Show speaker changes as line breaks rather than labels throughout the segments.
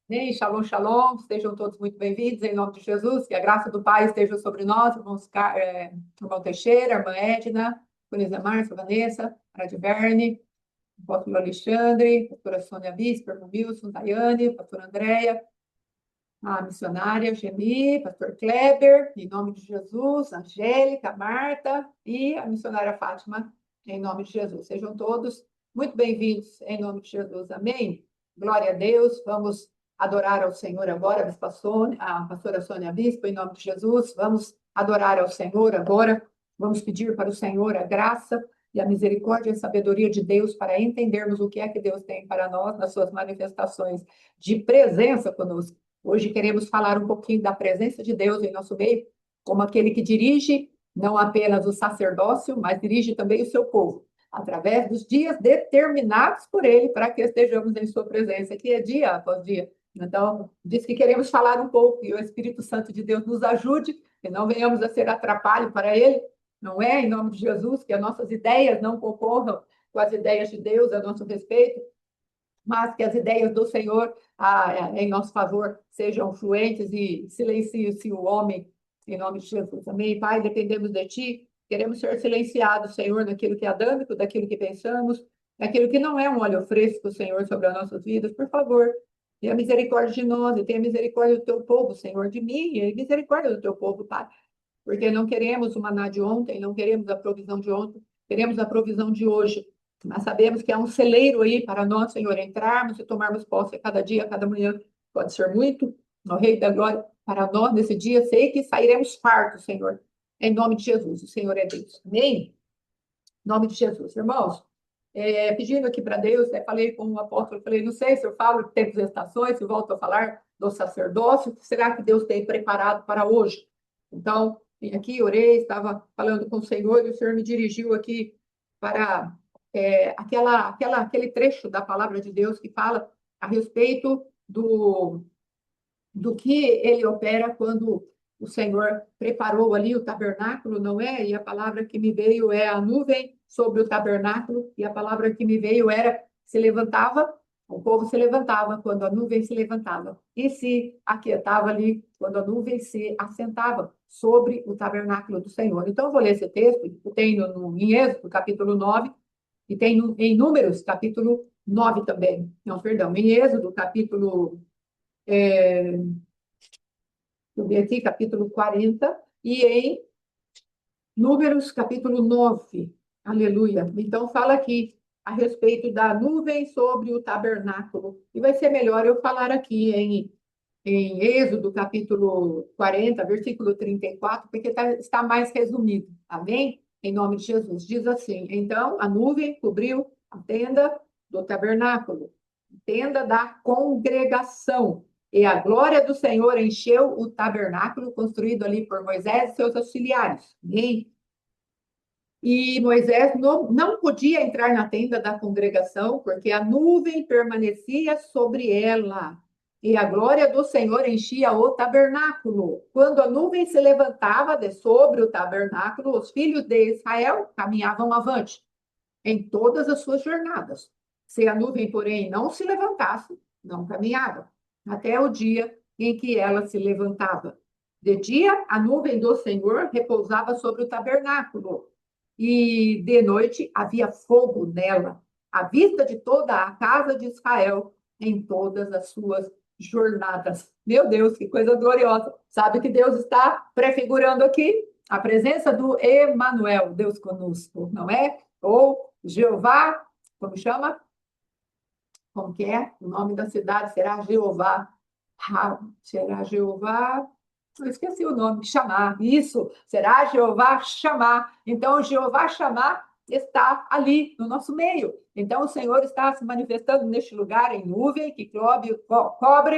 Amém? Shalom, shalom. Sejam todos muito bem-vindos em nome de Jesus. Que a graça do Pai esteja sobre nós, irmão Teixeira, irmã Edna, Conisa Márcia, Vanessa, Radiverne, apóstolo Alexandre, pastora Sônia Bispo, irmão Wilson, Daiane, pastora Andréia, a missionária Gemi, pastor Kleber, em nome de Jesus, Angélica, Marta e a missionária Fátima, em nome de Jesus. Sejam todos muito bem-vindos em nome de Jesus. Amém? Glória a Deus. Vamos adorar ao Senhor agora, a pastora Sônia Bispo, em nome de Jesus. Vamos adorar ao Senhor agora. Vamos pedir para o Senhor a graça e a misericórdia e a sabedoria de Deus para entendermos o que é que Deus tem para nós nas suas manifestações de presença conosco. Hoje queremos falar um pouquinho da presença de Deus em nosso meio, como aquele que dirige não apenas o sacerdócio, mas dirige também o seu povo, através dos dias determinados por ele para que estejamos em sua presença, que é dia após dia. Então, diz que queremos falar um pouco e o Espírito Santo de Deus nos ajude, que não venhamos a ser atrapalho para ele, não é? Em nome de Jesus, que as nossas ideias não concorram com as ideias de Deus a nosso respeito, mas que as ideias do Senhor em nosso favor sejam fluentes e silencie-se o homem, em nome de Jesus. Amém? Pai, dependemos de Ti, queremos ser silenciados, Senhor, naquilo que é adâmico, daquilo que pensamos, daquilo que não é um óleo fresco, Senhor, sobre as nossas vidas. Por favor, tenha misericórdia de nós e tenha misericórdia do Teu povo, Senhor, de mim, e misericórdia do Teu povo, Pai, porque não queremos o maná de ontem, não queremos a provisão de ontem, queremos a provisão de hoje. Nós sabemos que há um celeiro aí para nós, Senhor, entrarmos e tomarmos posse a cada dia, a cada manhã. Pode ser muito, ó Rei da Glória, para nós nesse dia. Sei que sairemos fartos, Senhor, em nome de Jesus. O Senhor é Deus. Amém? Em nome de Jesus. Irmãos, pedindo aqui para Deus, falei com o apóstolo, falei, não sei se eu falo de tempos e estações, se volto a falar do sacerdócio, o que será que Deus tem preparado para hoje? Então, vim aqui, orei, estava falando com o Senhor e o Senhor me dirigiu aqui para aquele trecho da palavra de Deus que fala a respeito do que ele opera quando o Senhor preparou ali o tabernáculo, não é? E a palavra que me veio é a nuvem sobre o tabernáculo, e a palavra que me veio era se levantava, o povo se levantava quando a nuvem se levantava, e se aquietava ali quando a nuvem se assentava sobre o tabernáculo do Senhor. Então, eu vou ler esse texto, que tem em Êxodo, capítulo 9, e tem em Números, capítulo 9 também. Não, perdão, em Êxodo, capítulo eu vi aqui, capítulo 40, e em Números, capítulo 9. Aleluia. Então, fala aqui a respeito da nuvem sobre o tabernáculo. E vai ser melhor eu falar aqui em Êxodo, capítulo 40, versículo 34, porque está mais resumido. Amém? Em nome de Jesus. Diz assim: então, a nuvem cobriu a tenda do tabernáculo, tenda da congregação. E a glória do Senhor encheu o tabernáculo construído ali por Moisés e seus auxiliares. Amém? E Moisés não podia entrar na tenda da congregação, porque a nuvem permanecia sobre ela. E a glória do Senhor enchia o tabernáculo. Quando a nuvem se levantava de sobre o tabernáculo, os filhos de Israel caminhavam avante em todas as suas jornadas. Se a nuvem, porém, não se levantasse, não caminhava, até o dia em que ela se levantava. De dia, a nuvem do Senhor repousava sobre o tabernáculo, e de noite havia fogo nela, à vista de toda a casa de Israel, em todas as suas jornadas. Meu Deus, que coisa gloriosa! Sabe que Deus está prefigurando aqui? A presença do Emanuel, Deus conosco, não é? Ou Jeová, como chama? Como que é? O nome da cidade será Jeová. Será Jeová. Eu esqueci o nome, chamar. Isso, será Jeová chamar. Então, Jeová chamar está ali no nosso meio. Então, o Senhor está se manifestando neste lugar em nuvem que cobre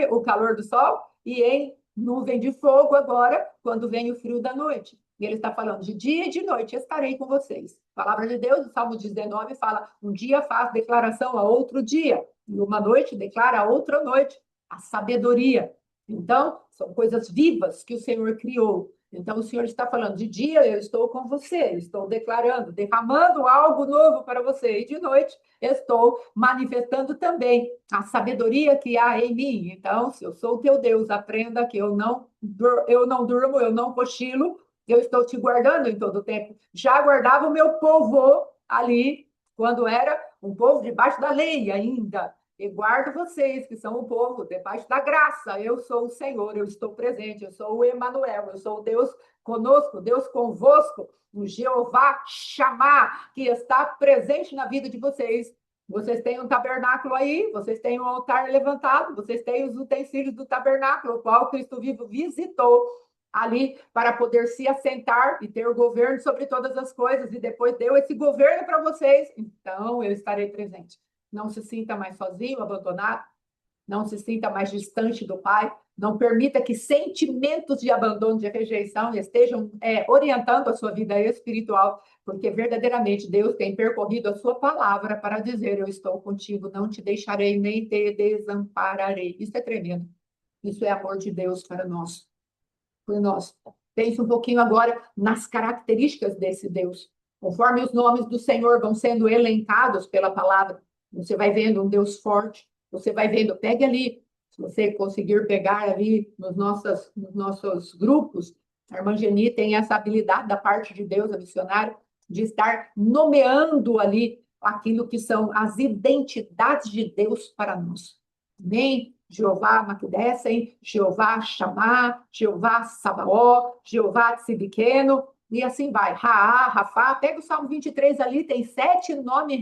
o calor do sol e em nuvem de fogo agora, quando vem o frio da noite. E ele está falando, de dia e de noite estarei com vocês. A palavra de Deus, o Salmo 19, fala, um dia faz declaração a outro dia, e uma noite declara a outra noite. A sabedoria. Então, são coisas vivas que o Senhor criou. Então, o Senhor está falando, de dia eu estou com você, estou declarando, derramando algo novo para você, e de noite estou manifestando também a sabedoria que há em mim. Então, se eu sou o teu Deus, aprenda que eu não durmo, eu não cochilo, eu estou te guardando em todo o tempo. Já guardava o meu povo ali, quando era um povo debaixo da lei ainda. E guardo vocês, que são o povo, debaixo da graça. Eu sou o Senhor, eu estou presente, eu sou o Emanuel, eu sou o Deus conosco, Deus convosco, o Jeová Chamar, que está presente na vida de vocês. Vocês têm um tabernáculo aí, vocês têm um altar levantado, vocês têm os utensílios do tabernáculo, o qual Cristo vivo visitou ali para poder se assentar e ter o governo sobre todas as coisas, e depois deu esse governo para vocês, então eu estarei presente. Não se sinta mais sozinho, abandonado, não se sinta mais distante do Pai, não permita que sentimentos de abandono, de rejeição estejam orientando a sua vida espiritual, porque verdadeiramente Deus tem percorrido a sua palavra para dizer, eu estou contigo, não te deixarei, nem te desampararei. Isso é tremendo. Isso é amor de Deus para nós. Por nós. Pense um pouquinho agora nas características desse Deus. Conforme os nomes do Senhor vão sendo elencados pela palavra, você vai vendo um Deus forte, você vai vendo, pegue ali, se você conseguir pegar ali nos nossos grupos, a irmã Geni tem essa habilidade da parte de Deus, a missionária, de estar nomeando ali aquilo que são as identidades de Deus para nós. Amém? Jeová Macdessem, Jeová Chamá, Jeová Sabaó, Jeová Tsibiqueno, e assim vai. Raá, Rafá, pega o Salmo 23 ali, tem 7 nomes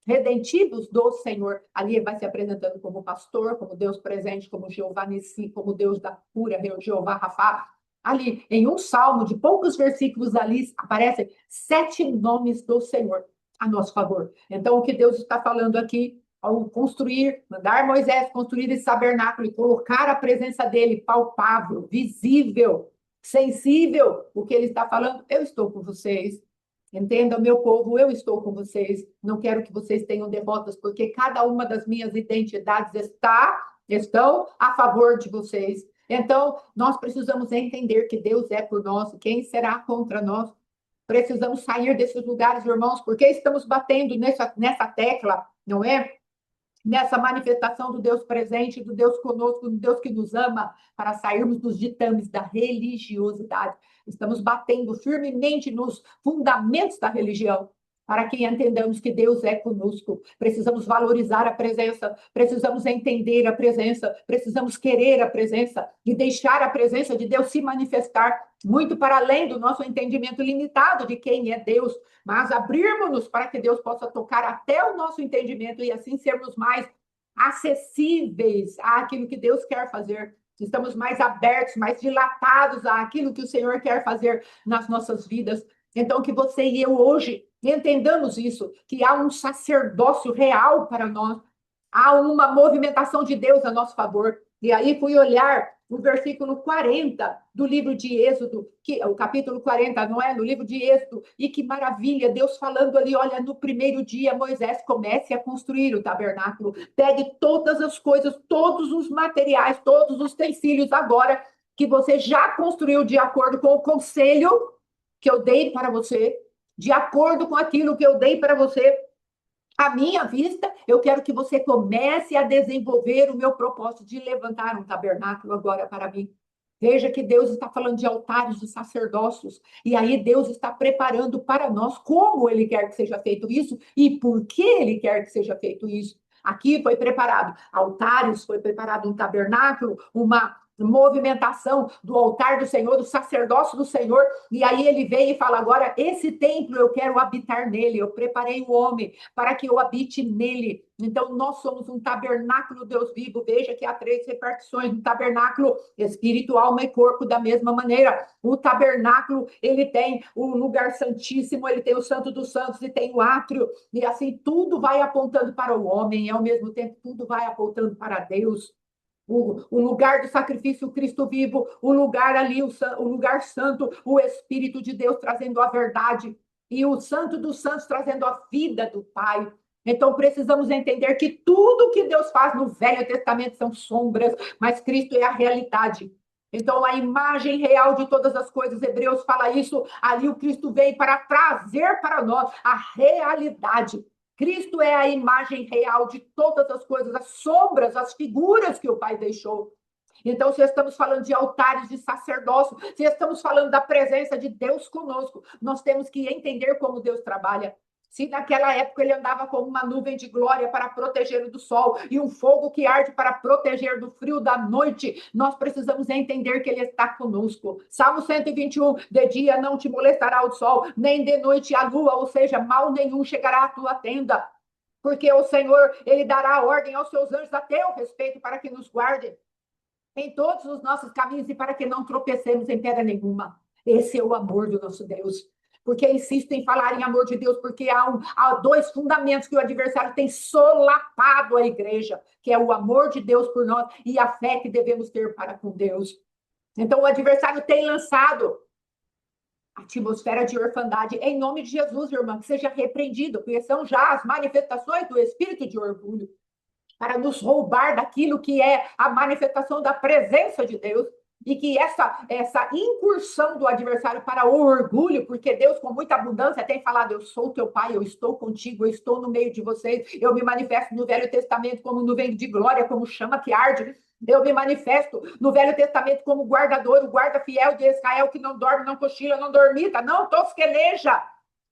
redentivos do Senhor. Ali ele vai se apresentando como pastor, como Deus presente, como Jeová Nissi, como Deus da cura, Jeová Rafá. Ali, em um salmo de poucos versículos ali, aparecem 7 nomes do Senhor a nosso favor. Então, o que Deus está falando aqui, ao construir, mandar Moisés construir esse tabernáculo e colocar a presença dele palpável, visível, sensível, o que ele está falando, eu estou com vocês. Entenda, meu povo, eu estou com vocês. Não quero que vocês tenham derrotas, porque cada uma das minhas identidades estão a favor de vocês. Então, nós precisamos entender que Deus é por nós, quem será contra nós? Precisamos sair desses lugares, irmãos, porque estamos batendo nessa tecla, não é? Nessa manifestação do Deus presente, do Deus conosco, do Deus que nos ama, para sairmos dos ditames da religiosidade. Estamos batendo firmemente nos fundamentos da religião, para que entendamos que Deus é conosco. Precisamos valorizar a presença, precisamos entender a presença, precisamos querer a presença e deixar a presença de Deus se manifestar muito para além do nosso entendimento limitado de quem é Deus, mas abrirmos-nos para que Deus possa tocar até o nosso entendimento e assim sermos mais acessíveis àquilo que Deus quer fazer. Estamos mais abertos, mais dilatados àquilo que o Senhor quer fazer nas nossas vidas. Então, que você e eu hoje entendamos isso, que há um sacerdócio real para nós, há uma movimentação de Deus a nosso favor. E aí fui olhar o versículo 40 do livro de Êxodo, o capítulo 40, não é? No livro de Êxodo, e que maravilha, Deus falando ali, olha, no primeiro dia Moisés comece a construir o tabernáculo, pegue todas as coisas, todos os materiais, todos os utensílios agora que você já construiu de acordo com o conselho que eu dei para você, de acordo com aquilo que eu dei para você, à minha vista, eu quero que você comece a desenvolver o meu propósito de levantar um tabernáculo agora para mim. Veja que Deus está falando de altares, de sacerdócios, e aí Deus está preparando para nós como Ele quer que seja feito isso e por que Ele quer que seja feito isso. Aqui foi preparado altares, foi preparado um tabernáculo, uma movimentação do altar do Senhor, do sacerdócio do Senhor, e aí ele vem e fala, agora, esse templo eu quero habitar nele, eu preparei o homem para que eu habite nele. Então, nós somos um tabernáculo, Deus vivo. Veja que há 3 repartições do tabernáculo, espírito, alma e corpo, da mesma maneira. O tabernáculo, ele tem o lugar santíssimo, ele tem o santo dos santos e tem o átrio, e assim, tudo vai apontando para o homem, e ao mesmo tempo, tudo vai apontando para Deus. O lugar do sacrifício, o Cristo vivo, o lugar ali, o lugar santo, o Espírito de Deus trazendo a verdade, e o Santo dos Santos trazendo a vida do Pai. Então, precisamos entender que tudo que Deus faz no Velho Testamento são sombras, mas Cristo é a realidade. Então, a imagem real de todas as coisas, Hebreus fala isso, ali o Cristo veio para trazer para nós a realidade. Cristo é a imagem real de todas as coisas, as sombras, as figuras que o Pai deixou. Então, se estamos falando de altares de sacerdócio, se estamos falando da presença de Deus conosco, nós temos que entender como Deus trabalha. Se naquela época ele andava como uma nuvem de glória para proteger do sol e um fogo que arde para proteger do frio da noite, nós precisamos entender que ele está conosco. Salmo 121, de dia não te molestará o sol, nem de noite a lua, ou seja, mal nenhum chegará à tua tenda. Porque o Senhor, ele dará ordem aos seus anjos a teu respeito para que nos guardem em todos os nossos caminhos e para que não tropecemos em pedra nenhuma. Esse é o amor do nosso Deus. Porque insisto em falar em amor de Deus, porque há dois fundamentos que o adversário tem solapado a igreja, que é o amor de Deus por nós e a fé que devemos ter para com Deus. Então, o adversário tem lançado a atmosfera de orfandade em nome de Jesus, irmã, que seja repreendido, porque são já as manifestações do espírito de orgulho para nos roubar daquilo que é a manifestação da presença de Deus, e que essa incursão do adversário para o orgulho, porque Deus com muita abundância tem falado, eu sou teu pai, eu estou contigo, eu estou no meio de vocês, eu me manifesto no Velho Testamento como nuvem de glória, como chama que arde, eu me manifesto no Velho Testamento como guardador, o guarda fiel de Israel, que não dorme, não cochila, não dormita, não tosqueneja.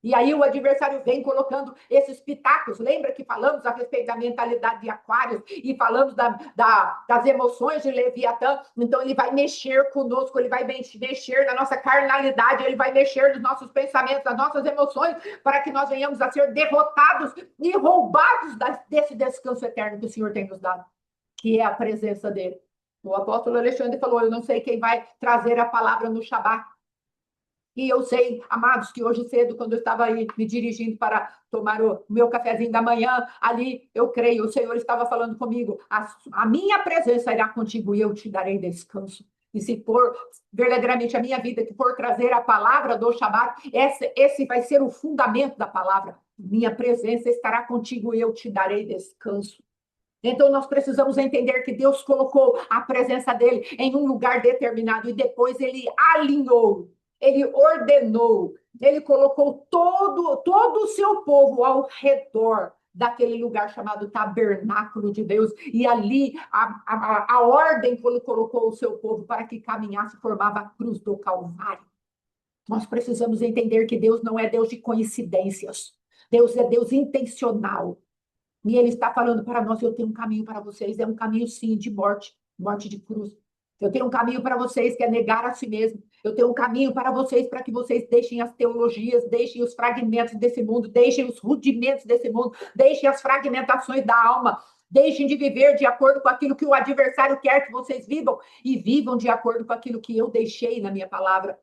E aí o adversário vem colocando esses pitacos. Lembra que falamos a respeito da mentalidade de Aquários e falamos das emoções de Leviatã? Então ele vai mexer conosco, ele vai mexer na nossa carnalidade, ele vai mexer nos nossos pensamentos, nas nossas emoções, para que nós venhamos a ser derrotados e roubados desse descanso eterno que o Senhor tem nos dado, que é a presença dele. O apóstolo Alexandre falou, eu não sei quem vai trazer a palavra no Shabat. E eu sei, amados, que hoje cedo, quando eu estava aí me dirigindo para tomar o meu cafezinho da manhã, ali eu creio, o Senhor estava falando comigo, a minha presença irá contigo e eu te darei descanso. E se for verdadeiramente a minha vida que for trazer a palavra do Shabat, esse vai ser o fundamento da palavra. Minha presença estará contigo e eu te darei descanso. Então, nós precisamos entender que Deus colocou a presença dele em um lugar determinado e depois ele alinhou, ele ordenou, ele colocou todo o seu povo ao redor daquele lugar chamado tabernáculo de Deus. E ali a ordem que ele colocou o seu povo para que caminhasse formava a cruz do Calvário. Nós precisamos entender que Deus não é Deus de coincidências. Deus é Deus intencional. E ele está falando para nós, eu tenho um caminho para vocês, é um caminho sim de morte, morte de cruz. Eu tenho um caminho para vocês que é negar a si mesmo. Eu tenho um caminho para vocês para que vocês deixem as teologias, deixem os fragmentos desse mundo, deixem os rudimentos desse mundo, deixem as fragmentações da alma, deixem de viver de acordo com aquilo que o adversário quer que vocês vivam e vivam de acordo com aquilo que eu deixei na minha palavra.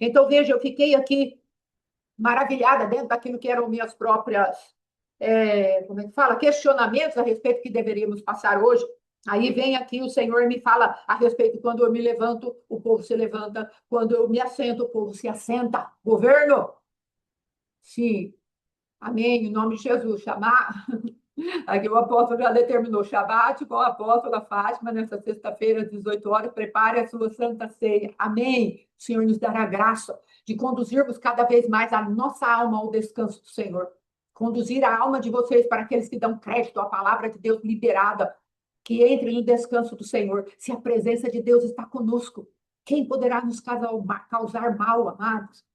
Então, veja, eu fiquei aqui maravilhada dentro daquilo que eram minhas próprias como é que fala? Questionamentos a respeito que deveríamos passar hoje. Aí vem aqui o Senhor e me fala a respeito, quando eu me levanto, o povo se levanta, quando eu me assento, o povo se assenta. Governo? Sim. Amém, em nome de Jesus. Chamar. Aqui o apóstolo já determinou Shabat com a apóstola Fátima, nessa sexta-feira, às 18 horas, prepare a sua santa ceia. Amém. O Senhor nos dará graça de conduzirmos cada vez mais a nossa alma ao descanso do Senhor. Conduzir a alma de vocês para aqueles que dão crédito à palavra de Deus liberada, que entre no descanso do Senhor. Se a presença de Deus está conosco, quem poderá nos causar mal, amados?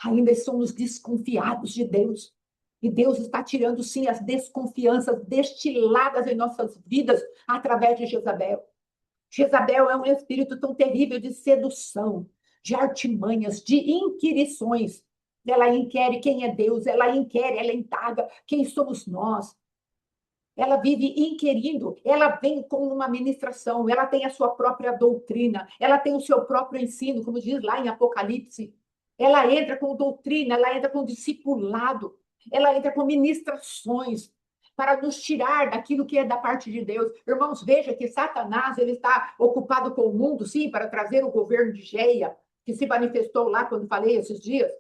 Ainda somos desconfiados de Deus. E Deus está tirando, sim, as desconfianças destiladas em nossas vidas através de Jezabel. Jezabel é um espírito tão terrível de sedução, de artimanhas, de inquirições. Ela inquere quem é Deus, ela inquere, ela indaga quem somos nós. Ela vive inquirindo, ela vem com uma ministração, ela tem a sua própria doutrina, ela tem o seu próprio ensino, como diz lá em Apocalipse. Ela entra com doutrina, ela entra com discipulado, ela entra com ministrações para nos tirar daquilo que é da parte de Deus. Irmãos, veja que Satanás ele está ocupado com o mundo, sim, para trazer o governo de Geia, que se manifestou lá quando falei esses dias,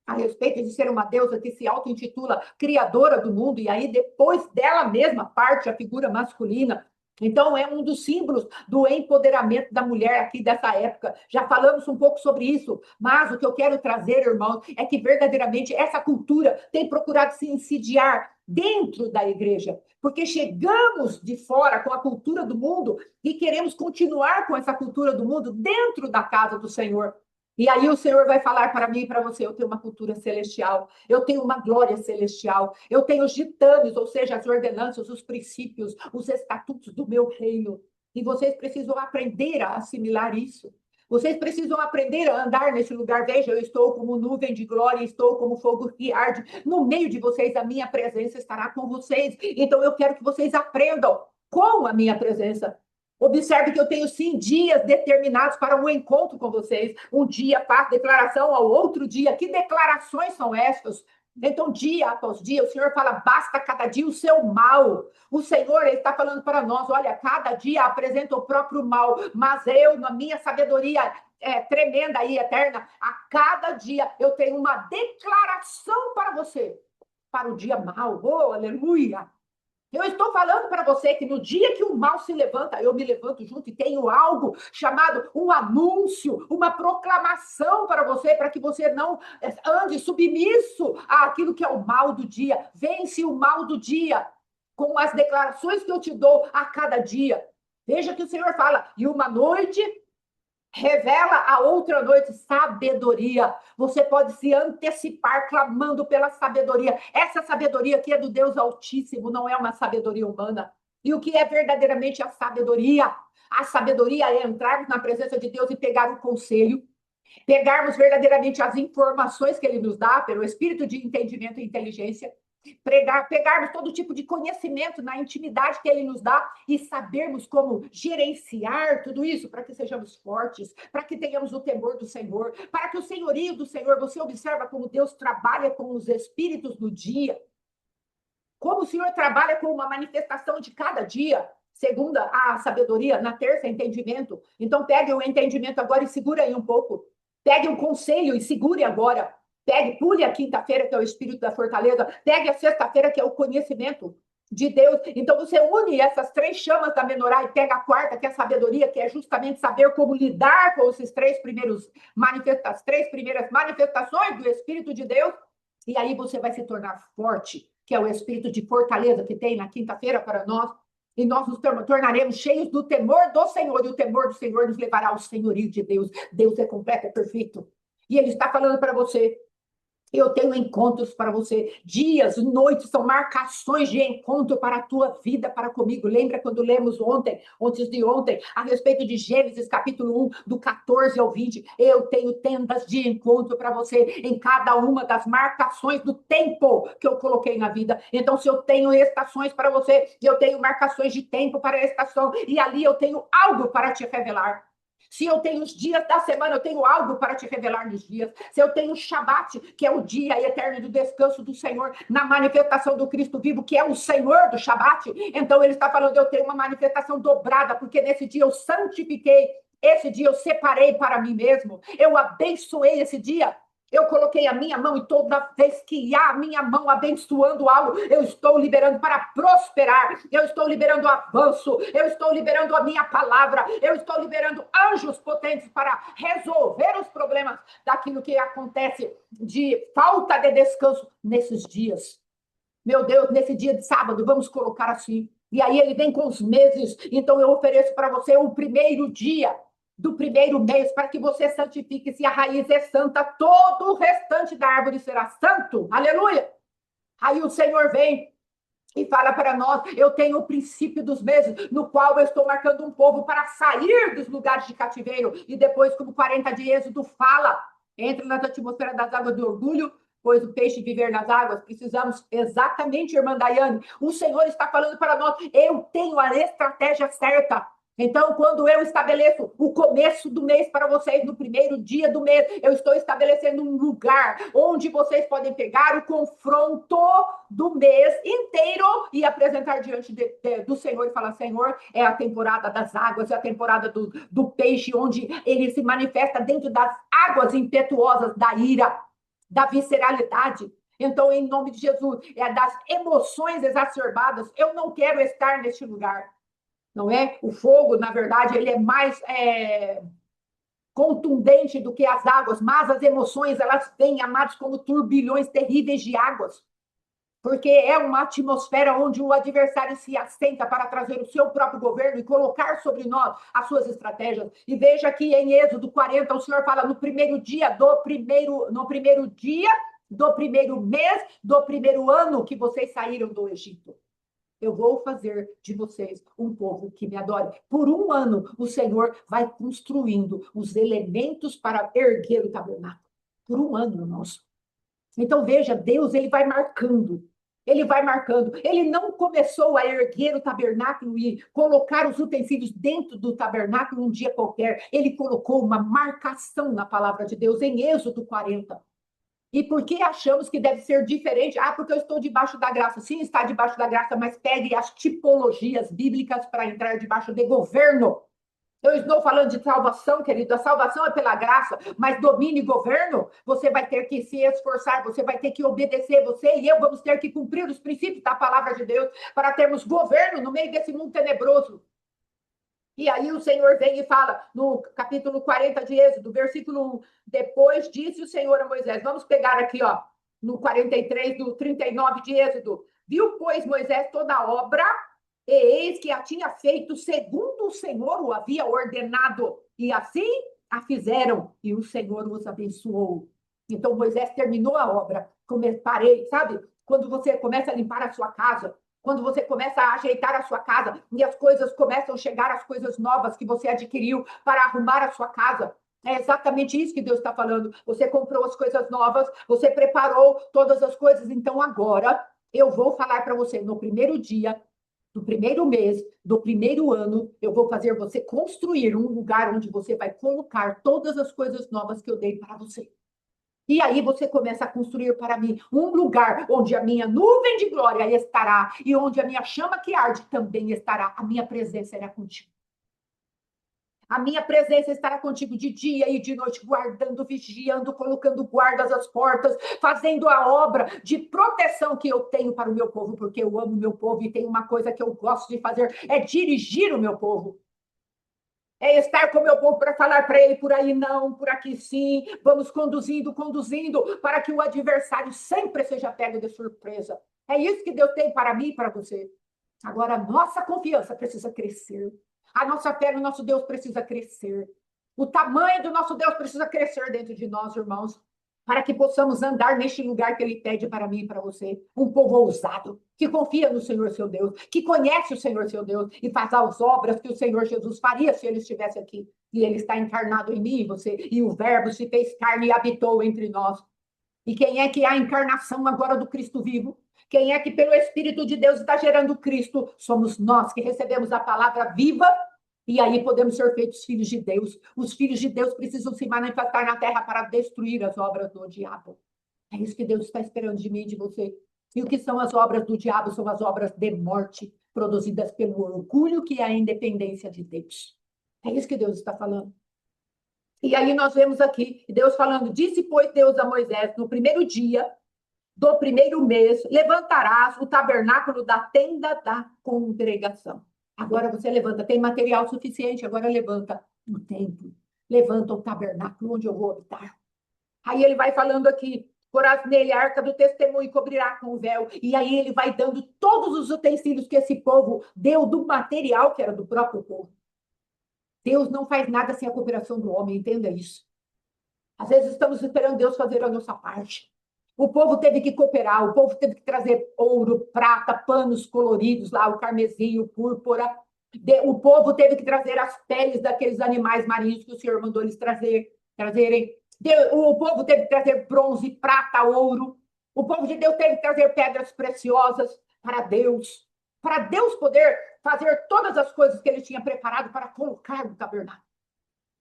a respeito de ser uma deusa que se auto-intitula criadora do mundo, e aí depois dela mesma parte a figura masculina. Então, é um dos símbolos do empoderamento da mulher aqui dessa época. Já falamos um pouco sobre isso, mas o que eu quero trazer, irmãos, é que verdadeiramente essa cultura tem procurado se insidiar dentro da igreja, porque chegamos de fora com a cultura do mundo e queremos continuar com essa cultura do mundo dentro da casa do Senhor. E aí o Senhor vai falar para mim e para você: eu tenho uma cultura celestial, eu tenho uma glória celestial, eu tenho os ditames, ou seja, as ordenanças, os princípios, os estatutos do meu reino. E vocês precisam aprender a assimilar isso. Vocês precisam aprender a andar nesse lugar. Veja, eu estou como nuvem de glória, estou como fogo que arde. No meio de vocês, a minha presença estará com vocês. Então eu quero que vocês aprendam com a minha presença. Observe que eu tenho sim dias determinados para um encontro com vocês. Um dia faço declaração, ao outro dia. Que declarações são essas? Então, dia após dia, o Senhor fala: basta cada dia o seu mal. O Senhor está falando para nós: olha, cada dia apresenta o próprio mal, mas eu, na minha sabedoria tremenda e eterna, a cada dia eu tenho uma declaração para você, para o dia mal. Oh, aleluia! Eu estou falando para você que no dia que o mal se levanta, eu me levanto junto e tenho algo chamado um anúncio, uma proclamação para você, para que você não ande submisso àquilo que é o mal do dia. Vence o mal do dia com as declarações que eu te dou a cada dia. Veja que o Senhor fala: e uma noite revela a outra noite sabedoria. Você pode se antecipar clamando pela sabedoria. Essa sabedoria aqui é do Deus Altíssimo, não é uma sabedoria humana. E o que é verdadeiramente a sabedoria? A sabedoria é entrarmos na presença de Deus e pegar o conselho, pegarmos verdadeiramente as informações que Ele nos dá pelo espírito de entendimento e inteligência, pegarmos todo tipo de conhecimento na intimidade que Ele nos dá e sabermos como gerenciar tudo isso para que sejamos fortes, para que tenhamos o temor do Senhor, para que o senhorio do Senhor, você observa como Deus trabalha com os espíritos do dia, como o Senhor trabalha com uma manifestação de cada dia. Segunda, a sabedoria, na terça, entendimento. Então, pegue o entendimento agora e segura aí um pouco. Pegue o conselho e segure agora. Pule a quinta-feira, que é o espírito da fortaleza. Pegue a sexta-feira, que é o conhecimento de Deus. Então, você une essas três chamas da menorá e pega a quarta, que é a sabedoria, que é justamente saber como lidar com esses três primeiras manifestações do Espírito de Deus. E aí você vai se tornar forte, que é o espírito de fortaleza que tem na quinta-feira para nós. E nós nos tornaremos cheios do temor do Senhor, e o temor do Senhor nos levará ao senhorio de Deus. Deus é completo, é perfeito. E Ele está falando para você: eu tenho encontros para você. Dias, noites são marcações de encontro para a tua vida, para comigo. Lembra quando lemos antes de ontem, a respeito de Gênesis capítulo 1, do 14 ao 20? Eu tenho tendas de encontro para você em cada uma das marcações do tempo que eu coloquei na vida. Então, se eu tenho estações para você, eu tenho marcações de tempo para a estação, e ali eu tenho algo para te revelar. Se eu tenho os dias da semana, eu tenho algo para te revelar nos dias. Se eu tenho o Shabat, que é o dia eterno do descanso do Senhor, na manifestação do Cristo vivo, que é o Senhor do Shabat, então ele está falando: eu tenho uma manifestação dobrada, porque nesse dia eu santifiquei, esse dia eu separei para mim mesmo, eu abençoei esse dia. Eu coloquei a minha mão, e toda vez que há a minha mão abençoando algo, eu estou liberando para prosperar, eu estou liberando avanço, eu estou liberando a minha palavra, eu estou liberando anjos potentes para resolver os problemas daquilo que acontece de falta de descanso nesses dias. Meu Deus, nesse dia de sábado, vamos colocar assim. E aí ele vem com os meses, então eu ofereço para você o primeiro dia do primeiro mês, para que você santifique. Se a raiz é santa, todo o restante da árvore será santo. Aleluia! Aí o Senhor vem e fala para nós: eu tenho o princípio dos meses, no qual eu estou marcando um povo para sair dos lugares de cativeiro. E depois, como 40 de Êxodo fala, entra nas atmosferas das águas do orgulho, pois o peixe viver nas águas. Precisamos exatamente, irmã Daiane, o Senhor está falando para nós: eu tenho a estratégia certa. Então, quando eu estabeleço o começo do mês para vocês, no primeiro dia do mês, eu estou estabelecendo um lugar onde vocês podem pegar o confronto do mês inteiro e apresentar diante do Senhor e falar: Senhor, é a temporada das águas, é a temporada do peixe, onde ele se manifesta dentro das águas impetuosas da ira, da visceralidade. Então, em nome de Jesus, das emoções exacerbadas, eu não quero estar neste lugar. não é? O fogo, na verdade, ele é mais contundente do que as águas, mas as emoções, elas vêm, amados, como turbilhões terríveis de águas, porque é uma atmosfera onde o adversário se assenta para trazer o seu próprio governo e colocar sobre nós as suas estratégias. E veja que em Êxodo 40, o Senhor fala no primeiro dia do primeiro mês, do primeiro ano que vocês saíram do Egito. Eu vou fazer de vocês um povo que me adore. Por um ano, o Senhor vai construindo os elementos para erguer o tabernáculo. Por um ano, irmãos. Então, veja, Deus, ele vai marcando. Ele vai marcando. Ele não começou a erguer o tabernáculo e colocar os utensílios dentro do tabernáculo um dia qualquer. Ele colocou uma marcação na palavra de Deus em Êxodo 40. E por que achamos que deve ser diferente? Ah, porque eu estou debaixo da graça. Sim, está debaixo da graça, mas pegue as tipologias bíblicas para entrar debaixo de governo. Eu estou falando de salvação, querido. A salvação é pela graça, mas domínio e governo, você vai ter que se esforçar, você vai ter que obedecer, você e eu vamos ter que cumprir os princípios da palavra de Deus para termos governo no meio desse mundo tenebroso. E aí o Senhor vem e fala, no capítulo 40 de Êxodo, versículo 1, depois disse o Senhor a Moisés, vamos pegar aqui, ó, no 43 do 39 de Êxodo, viu, pois, Moisés toda a obra, e eis que a tinha feito segundo o Senhor o havia ordenado, e assim a fizeram, e o Senhor os abençoou. Então Moisés terminou a obra, parei, sabe? Quando você começa a limpar a sua casa, quando você começa a ajeitar a sua casa e as coisas começam a chegar, as coisas novas que você adquiriu para arrumar a sua casa. É exatamente isso que Deus está falando. Você comprou as coisas novas, você preparou todas as coisas, então agora eu vou falar para você, no primeiro dia, do primeiro mês, do primeiro ano, eu vou fazer você construir um lugar onde você vai colocar todas as coisas novas que eu dei para você. E aí você começa a construir para mim um lugar onde a minha nuvem de glória estará e onde a minha chama que arde também estará. A minha presença será contigo. A minha presença estará contigo de dia e de noite, guardando, vigiando, colocando guardas às portas, fazendo a obra de proteção que eu tenho para o meu povo, porque eu amo o meu povo e tem uma coisa que eu gosto de fazer, é dirigir o meu povo. É estar com o meu povo para falar para ele por aí não, por aqui sim. Vamos conduzindo, conduzindo, para que o adversário sempre seja pego de surpresa. É isso que Deus tem para mim e para você. Agora, a nossa confiança precisa crescer. A nossa fé no nosso Deus precisa crescer. O tamanho do nosso Deus precisa crescer dentro de nós, irmãos, para que possamos andar neste lugar que Ele pede para mim e para você. Um povo ousado, que confia no Senhor seu Deus, que conhece o Senhor seu Deus e faz as obras que o Senhor Jesus faria se Ele estivesse aqui. E Ele está encarnado em mim e você, e o Verbo se fez carne e habitou entre nós. E quem é que é a encarnação agora do Cristo vivo? Quem é que pelo Espírito de Deus está gerando Cristo? Somos nós que recebemos a palavra viva e aí podemos ser feitos filhos de Deus. Os filhos de Deus precisam se manifestar na terra para destruir as obras do diabo. É isso que Deus está esperando de mim e de você. E o que são as obras do diabo? São as obras de morte, produzidas pelo orgulho, que é a independência de Deus. É isso que Deus está falando. E aí nós vemos aqui Deus falando, disse, pois, Deus a Moisés, no primeiro dia do primeiro mês, levantarás o tabernáculo da tenda da congregação. Agora você levanta, tem material suficiente, agora levanta o templo, levanta o tabernáculo onde eu vou habitar. Aí ele vai falando aqui, porás nele a arca do testemunho e cobrirá com o véu. E aí ele vai dando todos os utensílios que esse povo deu do material que era do próprio povo. Deus não faz nada sem a cooperação do homem, entenda isso. Às vezes estamos esperando Deus fazer a nossa parte. O povo teve que cooperar, o povo teve que trazer ouro, prata, panos coloridos lá, o carmesim, o púrpura. O povo teve que trazer as peles daqueles animais marinhos que o Senhor mandou eles trazerem. O povo teve que trazer bronze, prata, ouro. O povo de Deus teve que trazer pedras preciosas para Deus poder fazer todas as coisas que ele tinha preparado para colocar no tabernáculo.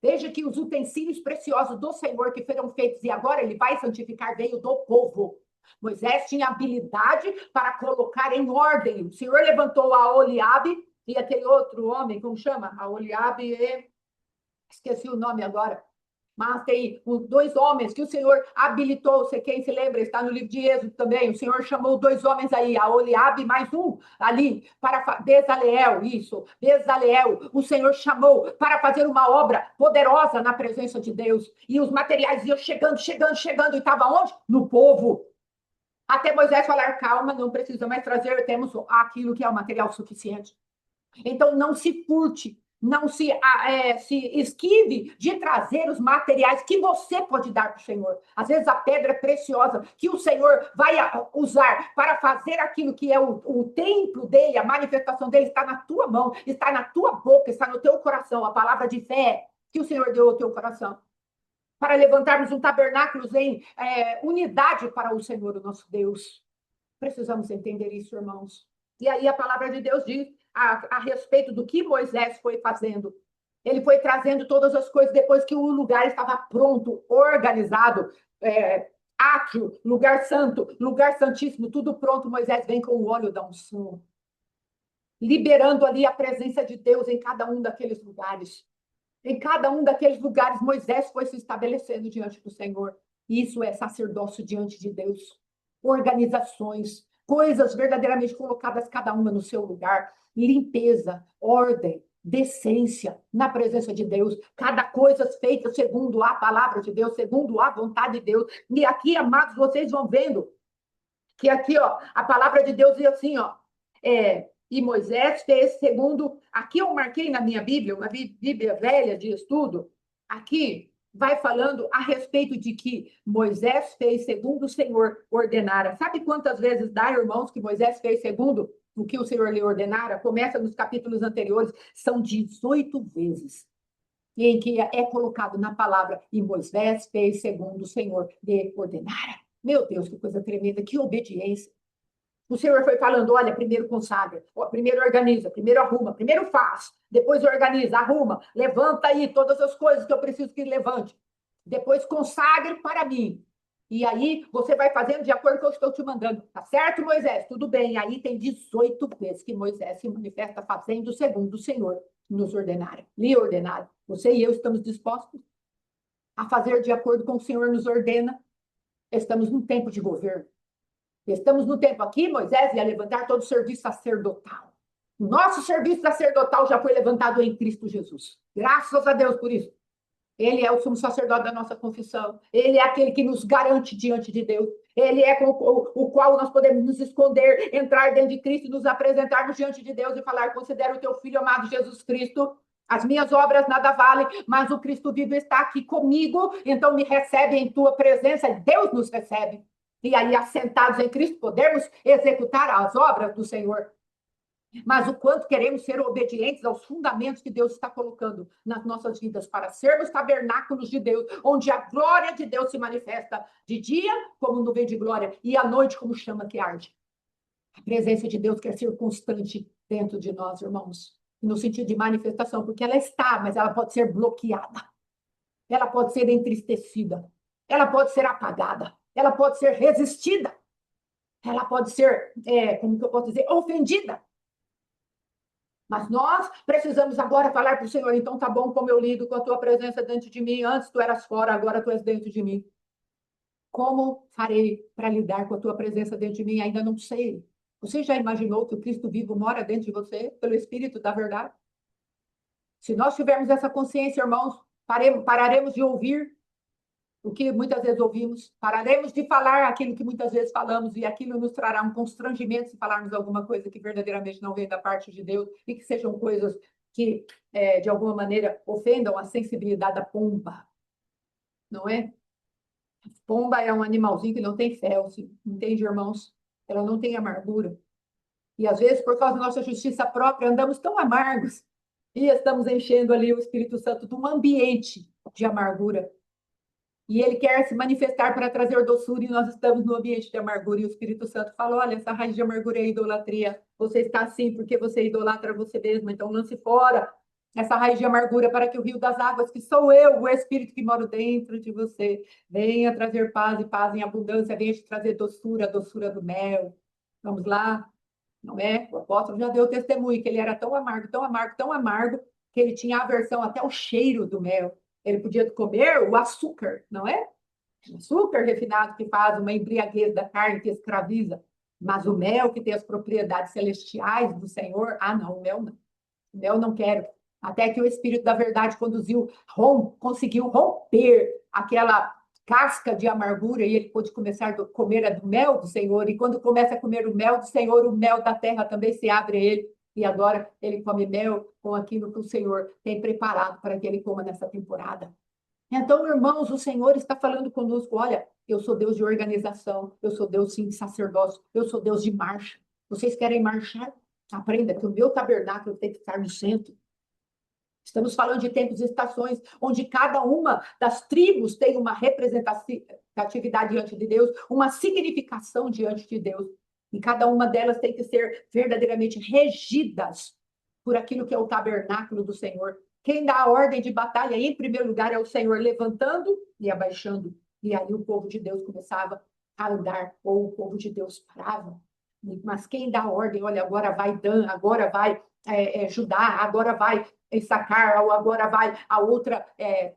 Veja que os utensílios preciosos do Senhor que foram feitos e agora ele vai santificar veio do povo. Moisés tinha habilidade para colocar em ordem. O Senhor levantou a Oliabe e aquele outro homem, como chama? A Oliabe esqueci o nome agora. Mas tem os dois homens que o Senhor habilitou. Você quem se lembra? Está no livro de Êxodo também. O Senhor chamou dois homens aí, a Oliabe mais um ali, para Bezaleel, isso, Bezaleel. O Senhor chamou para fazer uma obra poderosa na presença de Deus. E os materiais iam chegando, chegando, chegando. E estava onde? No povo. Até Moisés falar, calma, não precisa mais trazer, temos aquilo que é o material suficiente. Então, não se furte, não se esquive de trazer os materiais que você pode dar para o Senhor. Às vezes, a pedra preciosa que o Senhor vai usar para fazer aquilo que é o templo dele, a manifestação dele, está na tua mão, está na tua boca, está no teu coração. A palavra de fé que o Senhor deu ao teu coração. Para levantarmos um tabernáculo em unidade para o Senhor, o nosso Deus. Precisamos entender isso, irmãos. E aí a palavra de Deus diz a respeito do que Moisés foi fazendo. Ele foi trazendo todas as coisas depois que o lugar estava pronto, organizado, átrio, lugar santo, lugar santíssimo, tudo pronto. Moisés vem com o óleo da unção, liberando ali a presença de Deus em cada um daqueles lugares. Em cada um daqueles lugares, Moisés foi se estabelecendo diante do Senhor. Isso é sacerdócio diante de Deus. Organizações, coisas verdadeiramente colocadas cada uma no seu lugar. Limpeza, ordem, decência na presença de Deus. Cada coisa feita segundo a palavra de Deus, segundo a vontade de Deus. E aqui, amados, vocês vão vendo que aqui, ó, a palavra de Deus diz assim, ó, e Moisés fez segundo, aqui eu marquei na minha Bíblia, uma Bíblia velha de estudo, aqui vai falando a respeito de que Moisés fez segundo o Senhor ordenara. Sabe quantas vezes dá, irmãos, que Moisés fez segundo o que o Senhor lhe ordenara? Começa nos capítulos anteriores, são 18 vezes em que é colocado na palavra, e Moisés fez segundo o Senhor lhe ordenara. Meu Deus, que coisa tremenda, que obediência. O Senhor foi falando, olha, primeiro consagra, primeiro organiza, primeiro arruma, primeiro faz, depois organiza, arruma, levanta aí todas as coisas que eu preciso que levante. Depois consagre para mim. E aí você vai fazendo de acordo com o que eu estou te mandando. Tá certo, Moisés? Tudo bem. Aí tem 18 vezes que Moisés se manifesta fazendo segundo o Senhor nos ordenara, lhe ordenara. Você e eu estamos dispostos a fazer de acordo com o Senhor nos ordena. Estamos num tempo de governo. Estamos no tempo aqui, Moisés ia levantar todo o serviço sacerdotal. O nosso serviço sacerdotal já foi levantado em Cristo Jesus. Graças a Deus por isso. Ele é o sumo sacerdote da nossa confissão. Ele é aquele que nos garante diante de Deus. Ele é com o qual nós podemos nos esconder, entrar dentro de Cristo e nos apresentarmos diante de Deus e falar, considera o teu filho amado Jesus Cristo. As minhas obras nada valem, mas o Cristo vivo está aqui comigo, então me recebe em tua presença. Deus nos recebe. E aí, assentados em Cristo, podemos executar as obras do Senhor. Mas o quanto queremos ser obedientes aos fundamentos que Deus está colocando nas nossas vidas para sermos tabernáculos de Deus, onde a glória de Deus se manifesta de dia como nuvem de glória e à noite como chama que arde. A presença de Deus quer ser constante dentro de nós, irmãos, no sentido de manifestação, porque ela está, mas ela pode ser bloqueada, ela pode ser entristecida, ela pode ser apagada, ela pode ser resistida, ela pode ser, como que eu posso dizer, ofendida. Mas nós precisamos agora falar para o Senhor, então tá bom como eu lido com a tua presença dentro de mim, antes tu eras fora, agora tu és dentro de mim. Como farei para lidar com a tua presença dentro de mim? Ainda não sei. Você já imaginou que o Cristo vivo mora dentro de você, pelo Espírito da verdade? Se nós tivermos essa consciência, irmãos, pararemos de ouvir o que muitas vezes ouvimos, pararemos de falar aquilo que muitas vezes falamos, e aquilo nos trará um constrangimento se falarmos alguma coisa que verdadeiramente não vem da parte de Deus, e que sejam coisas que, de alguma maneira, ofendam a sensibilidade da pomba, não é? Pomba é um animalzinho que não tem fel, entende, irmãos? Ela não tem amargura. E às vezes, por causa da nossa justiça própria, andamos tão amargos e estamos enchendo ali o Espírito Santo de um ambiente de amargura. E ele quer se manifestar para trazer doçura, e nós estamos no ambiente de amargura. E o Espírito Santo fala, olha, essa raiz de amargura é idolatria. Você está assim porque você idolatra você mesmo. Então lance fora essa raiz de amargura para que o rio das águas, que sou eu, o Espírito que moro dentro de você, venha trazer paz e paz em abundância, venha te trazer doçura, a doçura do mel. Vamos lá? Não é? O apóstolo já deu testemunho que ele era tão amargo, tão amargo, tão amargo, que ele tinha aversão até ao cheiro do mel. Ele podia comer o açúcar, não é? O açúcar refinado que faz uma embriaguez da carne, que escraviza. Mas o mel, que tem as propriedades celestiais do Senhor, ah, não, o mel não. O mel não quero. Até que o Espírito da Verdade conseguiu romper aquela casca de amargura e ele pôde começar a comer do mel do Senhor. E quando começa a comer o mel do Senhor, o mel da terra também se abre a ele. E agora ele come mel com aquilo que o Senhor tem preparado para que ele coma nessa temporada. Então, irmãos, o Senhor está falando conosco. Olha, eu sou Deus de organização, eu sou Deus, sim, de sacerdócio, eu sou Deus de marcha. Vocês querem marchar? Aprenda que o meu tabernáculo tem que estar no centro. Estamos falando de tempos e estações, onde cada uma das tribos tem uma representatividade diante de Deus, uma significação diante de Deus. E cada uma delas tem que ser verdadeiramente regidas por aquilo que é o tabernáculo do Senhor. Quem dá a ordem de batalha, em primeiro lugar, é o Senhor levantando e abaixando. E aí o povo de Deus começava a andar, ou o povo de Deus parava. Mas quem dá a ordem, olha, agora vai Dan, agora vai Judá, agora vai Issacar, ou agora vai a outra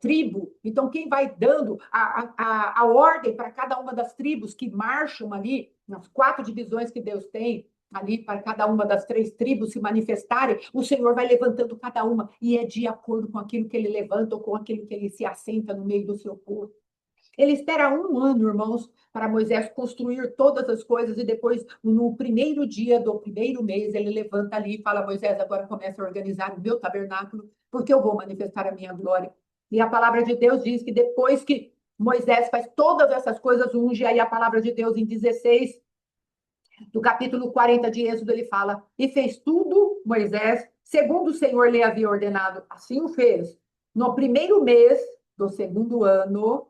tribo. Então, quem vai dando a ordem para cada uma das tribos que marcham ali, nas 4 divisões que Deus tem, ali para cada uma das 3 tribos se manifestarem, o Senhor vai levantando cada uma, e é de acordo com aquilo que ele levanta ou com aquilo que ele se assenta no meio do seu povo. Ele espera 1 ano, irmãos, para Moisés construir todas as coisas, e depois, no primeiro dia do primeiro mês, ele levanta ali e fala: Moisés, agora começa a organizar o meu tabernáculo, porque eu vou manifestar a minha glória. E a palavra de Deus diz que depois que Moisés faz todas essas coisas, unge, aí a palavra de Deus em 16, do capítulo 40 de Êxodo, ele fala: e fez tudo, Moisés, segundo o Senhor lhe havia ordenado. Assim o fez. No primeiro mês do segundo ano,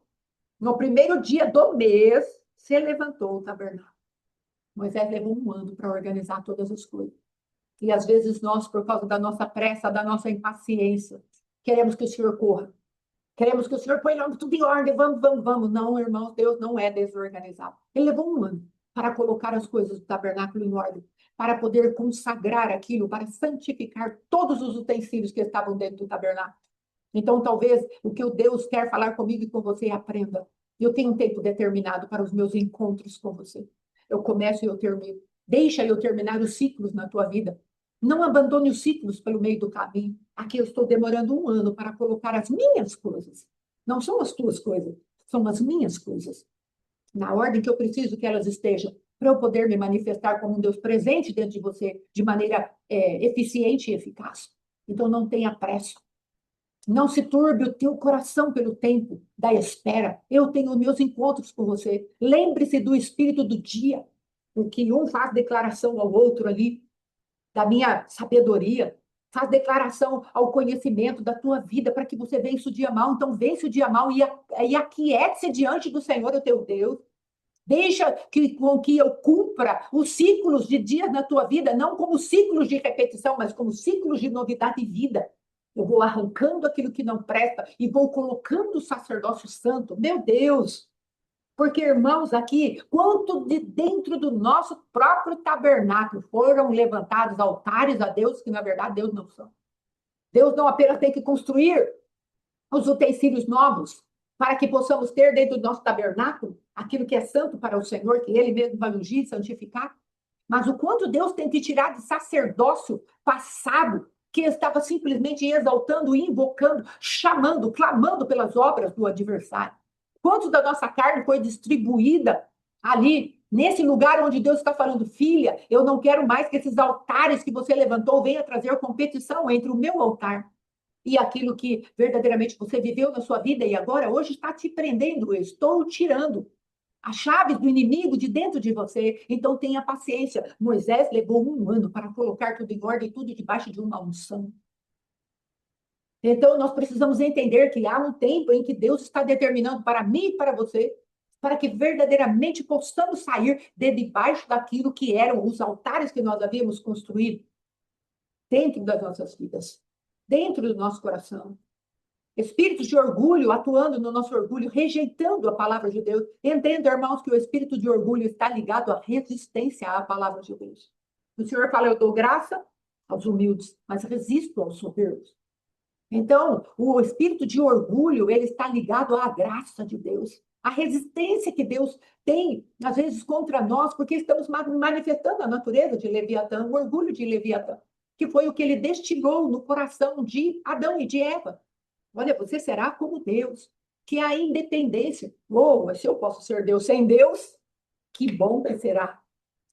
no primeiro dia do mês, se levantou o tabernáculo. Moisés levou 1 ano para organizar todas as coisas. E às vezes nós, por causa da nossa pressa, da nossa impaciência, queremos que o Senhor corra. Queremos que o Senhor põe tudo em ordem, vamos, vamos, vamos. Não, irmãos, Deus não é desorganizado. Ele levou 1 ano para colocar as coisas do tabernáculo em ordem, para poder consagrar aquilo, para santificar todos os utensílios que estavam dentro do tabernáculo. Então, talvez o que o Deus quer falar comigo e com você, aprenda. Eu tenho um tempo determinado para os meus encontros com você. Eu começo e eu termino. Deixa eu terminar os ciclos na tua vida. Não abandone os ciclos pelo meio do caminho. Aqui eu estou demorando 1 ano para colocar as minhas coisas. Não são as tuas coisas, são as minhas coisas. Na ordem que eu preciso que elas estejam, para eu poder me manifestar como um Deus presente dentro de você, de maneira eficiente e eficaz. Então, não tenha pressa. Não se turbe o teu coração pelo tempo da espera. Eu tenho meus encontros com você. Lembre-se do espírito do dia, o que um faz declaração ao outro ali, da minha sabedoria, faz declaração ao conhecimento da tua vida, para que você vença o dia mal. Então, vence o dia mal e aquiete-se diante do Senhor, o teu Deus. Deixa com que eu cumpra os ciclos de dias na tua vida, não como ciclos de repetição, mas como ciclos de novidade e vida. Eu vou arrancando aquilo que não presta e vou colocando o sacerdócio santo. Meu Deus! Porque, irmãos, aqui, quanto de dentro do nosso próprio tabernáculo foram levantados altares a Deus, que na verdade Deus não são. Deus não apenas tem que construir os utensílios novos para que possamos ter dentro do nosso tabernáculo aquilo que é santo para o Senhor, que Ele mesmo vai ungir e santificar, mas o quanto Deus tem que tirar de sacerdócio passado, que estava simplesmente exaltando, invocando, chamando, clamando pelas obras do adversário. Quanto da nossa carne foi distribuída ali, nesse lugar onde Deus está falando: filha, eu não quero mais que esses altares que você levantou venham trazer competição entre o meu altar e aquilo que verdadeiramente você viveu na sua vida e agora, hoje, está te prendendo. Eu estou tirando as chaves do inimigo de dentro de você. Então, tenha paciência. Moisés levou 1 ano para colocar tudo em ordem, tudo debaixo de uma unção. Então, nós precisamos entender que há um tempo em que Deus está determinando para mim e para você, para que verdadeiramente possamos sair de debaixo daquilo que eram os altares que nós havíamos construído dentro das nossas vidas, dentro do nosso coração. Espíritos de orgulho atuando no nosso orgulho, rejeitando a palavra de Deus. Entenda, irmãos, que o espírito de orgulho está ligado à resistência à palavra de Deus. O Senhor fala: eu dou graça aos humildes, mas resisto aos soberbos. Então, o espírito de orgulho, ele está ligado à graça de Deus, à resistência que Deus tem, às vezes, contra nós, porque estamos manifestando a natureza de Leviatã, o orgulho de Leviatã, que foi o que ele destilou no coração de Adão e de Eva. Olha, você será como Deus, que é a independência. Oh, mas se eu posso ser Deus sem Deus, que bom que será.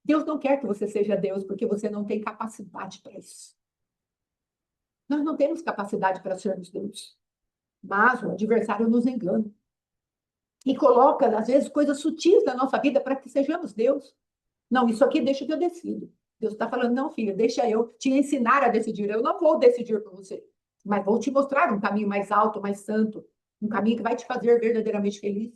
Deus não quer que você seja Deus, porque você não tem capacidade para isso. Nós não temos capacidade para sermos Deus. Mas o adversário nos engana. E coloca, às vezes, coisas sutis na nossa vida para que sejamos Deus. Não, isso aqui deixa que eu decido. Deus está falando, não, filha, deixa eu te ensinar a decidir. Eu não vou decidir por você, mas vou te mostrar um caminho mais alto, mais santo, um caminho que vai te fazer verdadeiramente feliz.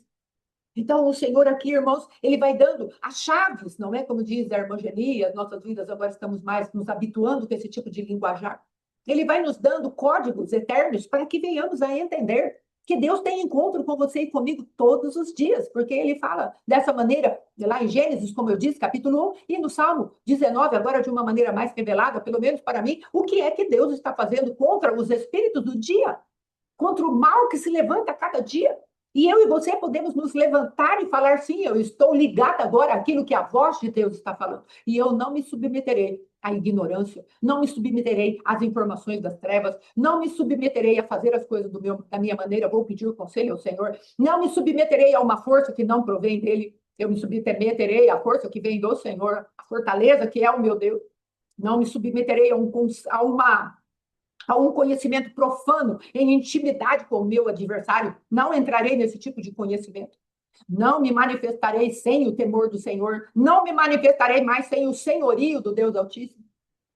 Então, o Senhor aqui, irmãos, ele vai dando as chaves, não é? Como diz a irmã Geni, as nossas vidas agora estamos mais nos habituando com esse tipo de linguajar. Ele vai nos dando códigos eternos para que venhamos a entender que Deus tem encontro com você e comigo todos os dias, porque ele fala dessa maneira, lá em Gênesis, como eu disse, capítulo 1, e no Salmo 19, agora de uma maneira mais revelada, pelo menos para mim, o que é que Deus está fazendo contra os espíritos do dia, contra o mal que se levanta a cada dia. E eu e você podemos nos levantar e falar, sim, eu estou ligada agora àquilo que a voz de Deus está falando. E eu não me submeterei à ignorância, não me submeterei às informações das trevas, não me submeterei a fazer as coisas da minha maneira, vou pedir o conselho ao Senhor, não me submeterei a uma força que não provém dele, eu me submeterei à força que vem do Senhor, a fortaleza que é o meu Deus. Não me submeterei a um conhecimento profano, em intimidade com o meu adversário. Não entrarei nesse tipo de conhecimento. Não me manifestarei sem o temor do Senhor. Não me manifestarei mais sem o senhorio do Deus Altíssimo.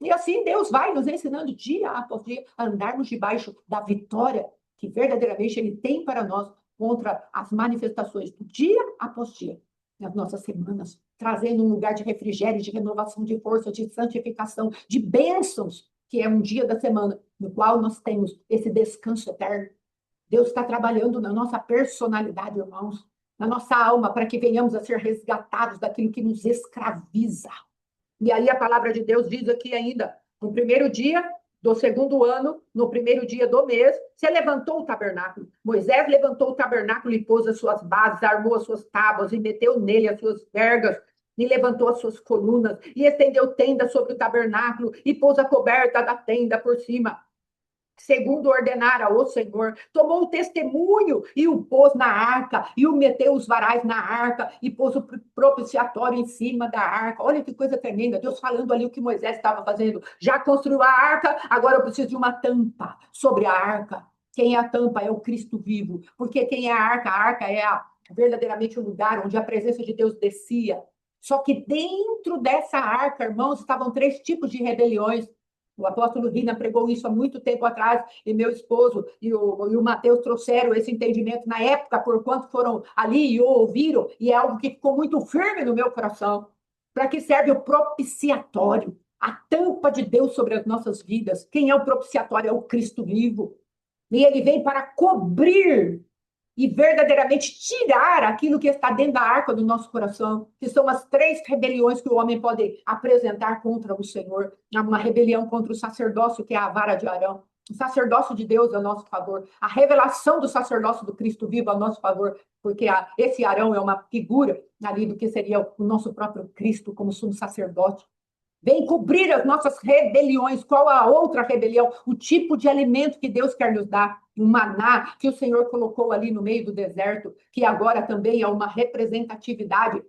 E assim Deus vai nos ensinando dia após dia a andarmos debaixo da vitória que verdadeiramente Ele tem para nós contra as manifestações do dia após dia, nas nossas semanas, trazendo um lugar de refrigério, de renovação de força, de santificação, de bênçãos, que é um dia da semana no qual nós temos esse descanso eterno. Deus está trabalhando na nossa personalidade, irmãos, na nossa alma, para que venhamos a ser resgatados daquilo que nos escraviza. E aí a palavra de Deus diz aqui ainda, no primeiro dia do segundo ano, no primeiro dia do mês, você levantou o tabernáculo. Moisés levantou o tabernáculo e pôs as suas bases, armou as suas tábuas e meteu nele as suas vergas, e levantou as suas colunas, e estendeu tenda sobre o tabernáculo, e pôs a coberta da tenda por cima, segundo ordenara o Senhor, tomou o testemunho e o pôs na arca, e o meteu os varais na arca, e pôs o propiciatório em cima da arca. Olha que coisa tremenda, Deus falando ali o que Moisés estava fazendo. Já construiu a arca, agora eu preciso de uma tampa sobre a arca. Quem é a tampa? É o Cristo vivo. Porque quem é a arca? A arca é verdadeiramente o lugar onde a presença de Deus descia. Só que dentro dessa arca, irmãos, estavam 3 tipos de rebeliões. O apóstolo Rina pregou isso há muito tempo atrás, e meu esposo e o Mateus trouxeram esse entendimento na época, por quanto foram ali e o ouviram, e é algo que ficou muito firme no meu coração. Para que serve o propiciatório, a tampa de Deus sobre as nossas vidas? Quem é o propiciatório? É o Cristo vivo. E ele vem para cobrir e verdadeiramente tirar aquilo que está dentro da arca do nosso coração, que são as 3 rebeliões que o homem pode apresentar contra o Senhor. Uma rebelião contra o sacerdócio, que é a vara de Arão. O sacerdócio de Deus a nosso favor. A revelação do sacerdócio do Cristo vivo a nosso favor, porque esse Arão é uma figura ali do que seria o nosso próprio Cristo como sumo sacerdote. Vem cobrir as nossas rebeliões. Qual a outra rebelião? O tipo de alimento que Deus quer nos dar. O maná que o Senhor colocou ali no meio do deserto, que agora também é uma representatividade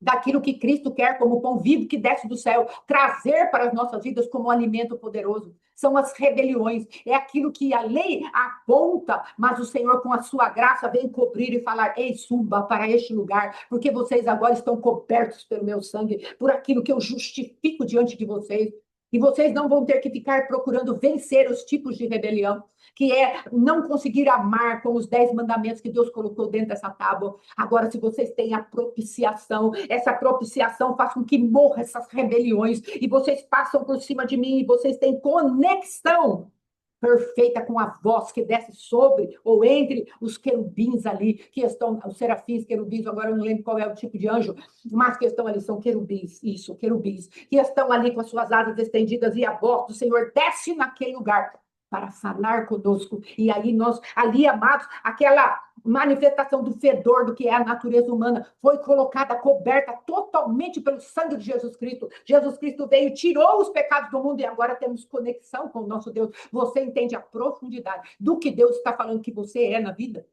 daquilo que Cristo quer como pão vivo que desce do céu, trazer para as nossas vidas como um alimento poderoso. São as rebeliões, é aquilo que a lei aponta, mas o Senhor, com a sua graça, vem cobrir e falar: ei, suba para este lugar, porque vocês agora estão cobertos pelo meu sangue, por aquilo que eu justifico diante de vocês. E vocês não vão ter que ficar procurando vencer os tipos de rebelião, que é não conseguir amar com os 10 mandamentos que Deus colocou dentro dessa tábua. Agora, se vocês têm a propiciação, essa propiciação faz com que morra essas rebeliões, e vocês passam por cima de mim, e vocês têm conexão perfeita com a voz que desce sobre ou entre os querubins ali, que estão, os serafins, querubins, agora eu não lembro qual é o tipo de anjo, mas que estão ali, são querubins, isso, querubins, que estão ali com as suas asas estendidas, e a voz do Senhor desce naquele lugar. para falar conosco. E aí nós, ali, amados, aquela manifestação do fedor do que é a natureza humana foi colocada, coberta totalmente pelo sangue de Jesus Cristo. Jesus Cristo veio, tirou os pecados do mundo e agora temos conexão com o nosso Deus. Você entende a profundidade do que Deus está falando que você é na vida?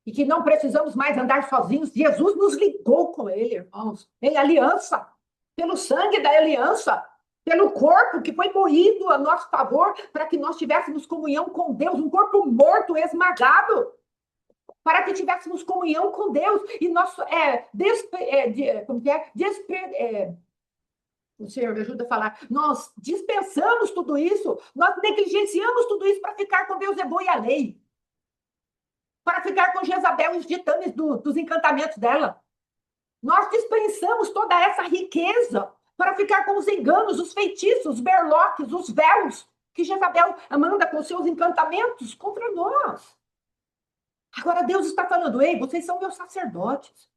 E que não precisamos mais andar sozinhos. Jesus nos ligou com ele, irmãos, em aliança, pelo sangue da aliança, pelo corpo que foi moído a nosso favor, para que nós tivéssemos comunhão com Deus, um corpo morto, esmagado, para que tivéssemos comunhão com Deus. E nós, o Senhor me ajuda a falar, nós dispensamos tudo isso, nós negligenciamos tudo isso para ficar com Deus, e a lei, para ficar com Jezabel e os ditames dos encantamentos dela. Nós dispensamos toda essa riqueza para ficar com os enganos, os feitiços, os berloques, os véus que Jezabel manda com seus encantamentos contra nós. Agora Deus está falando, ei, vocês são meus sacerdotes.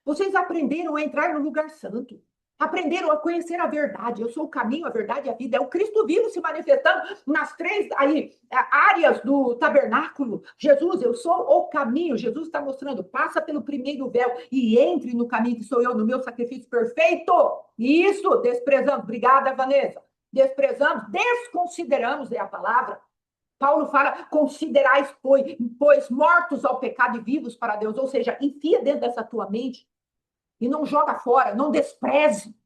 Vocês aprenderam a entrar no lugar santo. Aprenderam a conhecer a verdade. Eu sou o caminho, a verdade e a vida. É o Cristo vivo se manifestando nas três áreas do tabernáculo. Jesus, eu sou o caminho. Jesus está mostrando, passa pelo primeiro véu e entre no caminho que sou eu, no meu sacrifício perfeito. Isso, desprezamos. Obrigada, Vanessa. Desprezamos, desconsideramos, é a palavra. Paulo fala, considerais, pois mortos ao pecado e vivos para Deus. Ou seja, enfia dentro dessa tua mente e não joga fora, não despreze,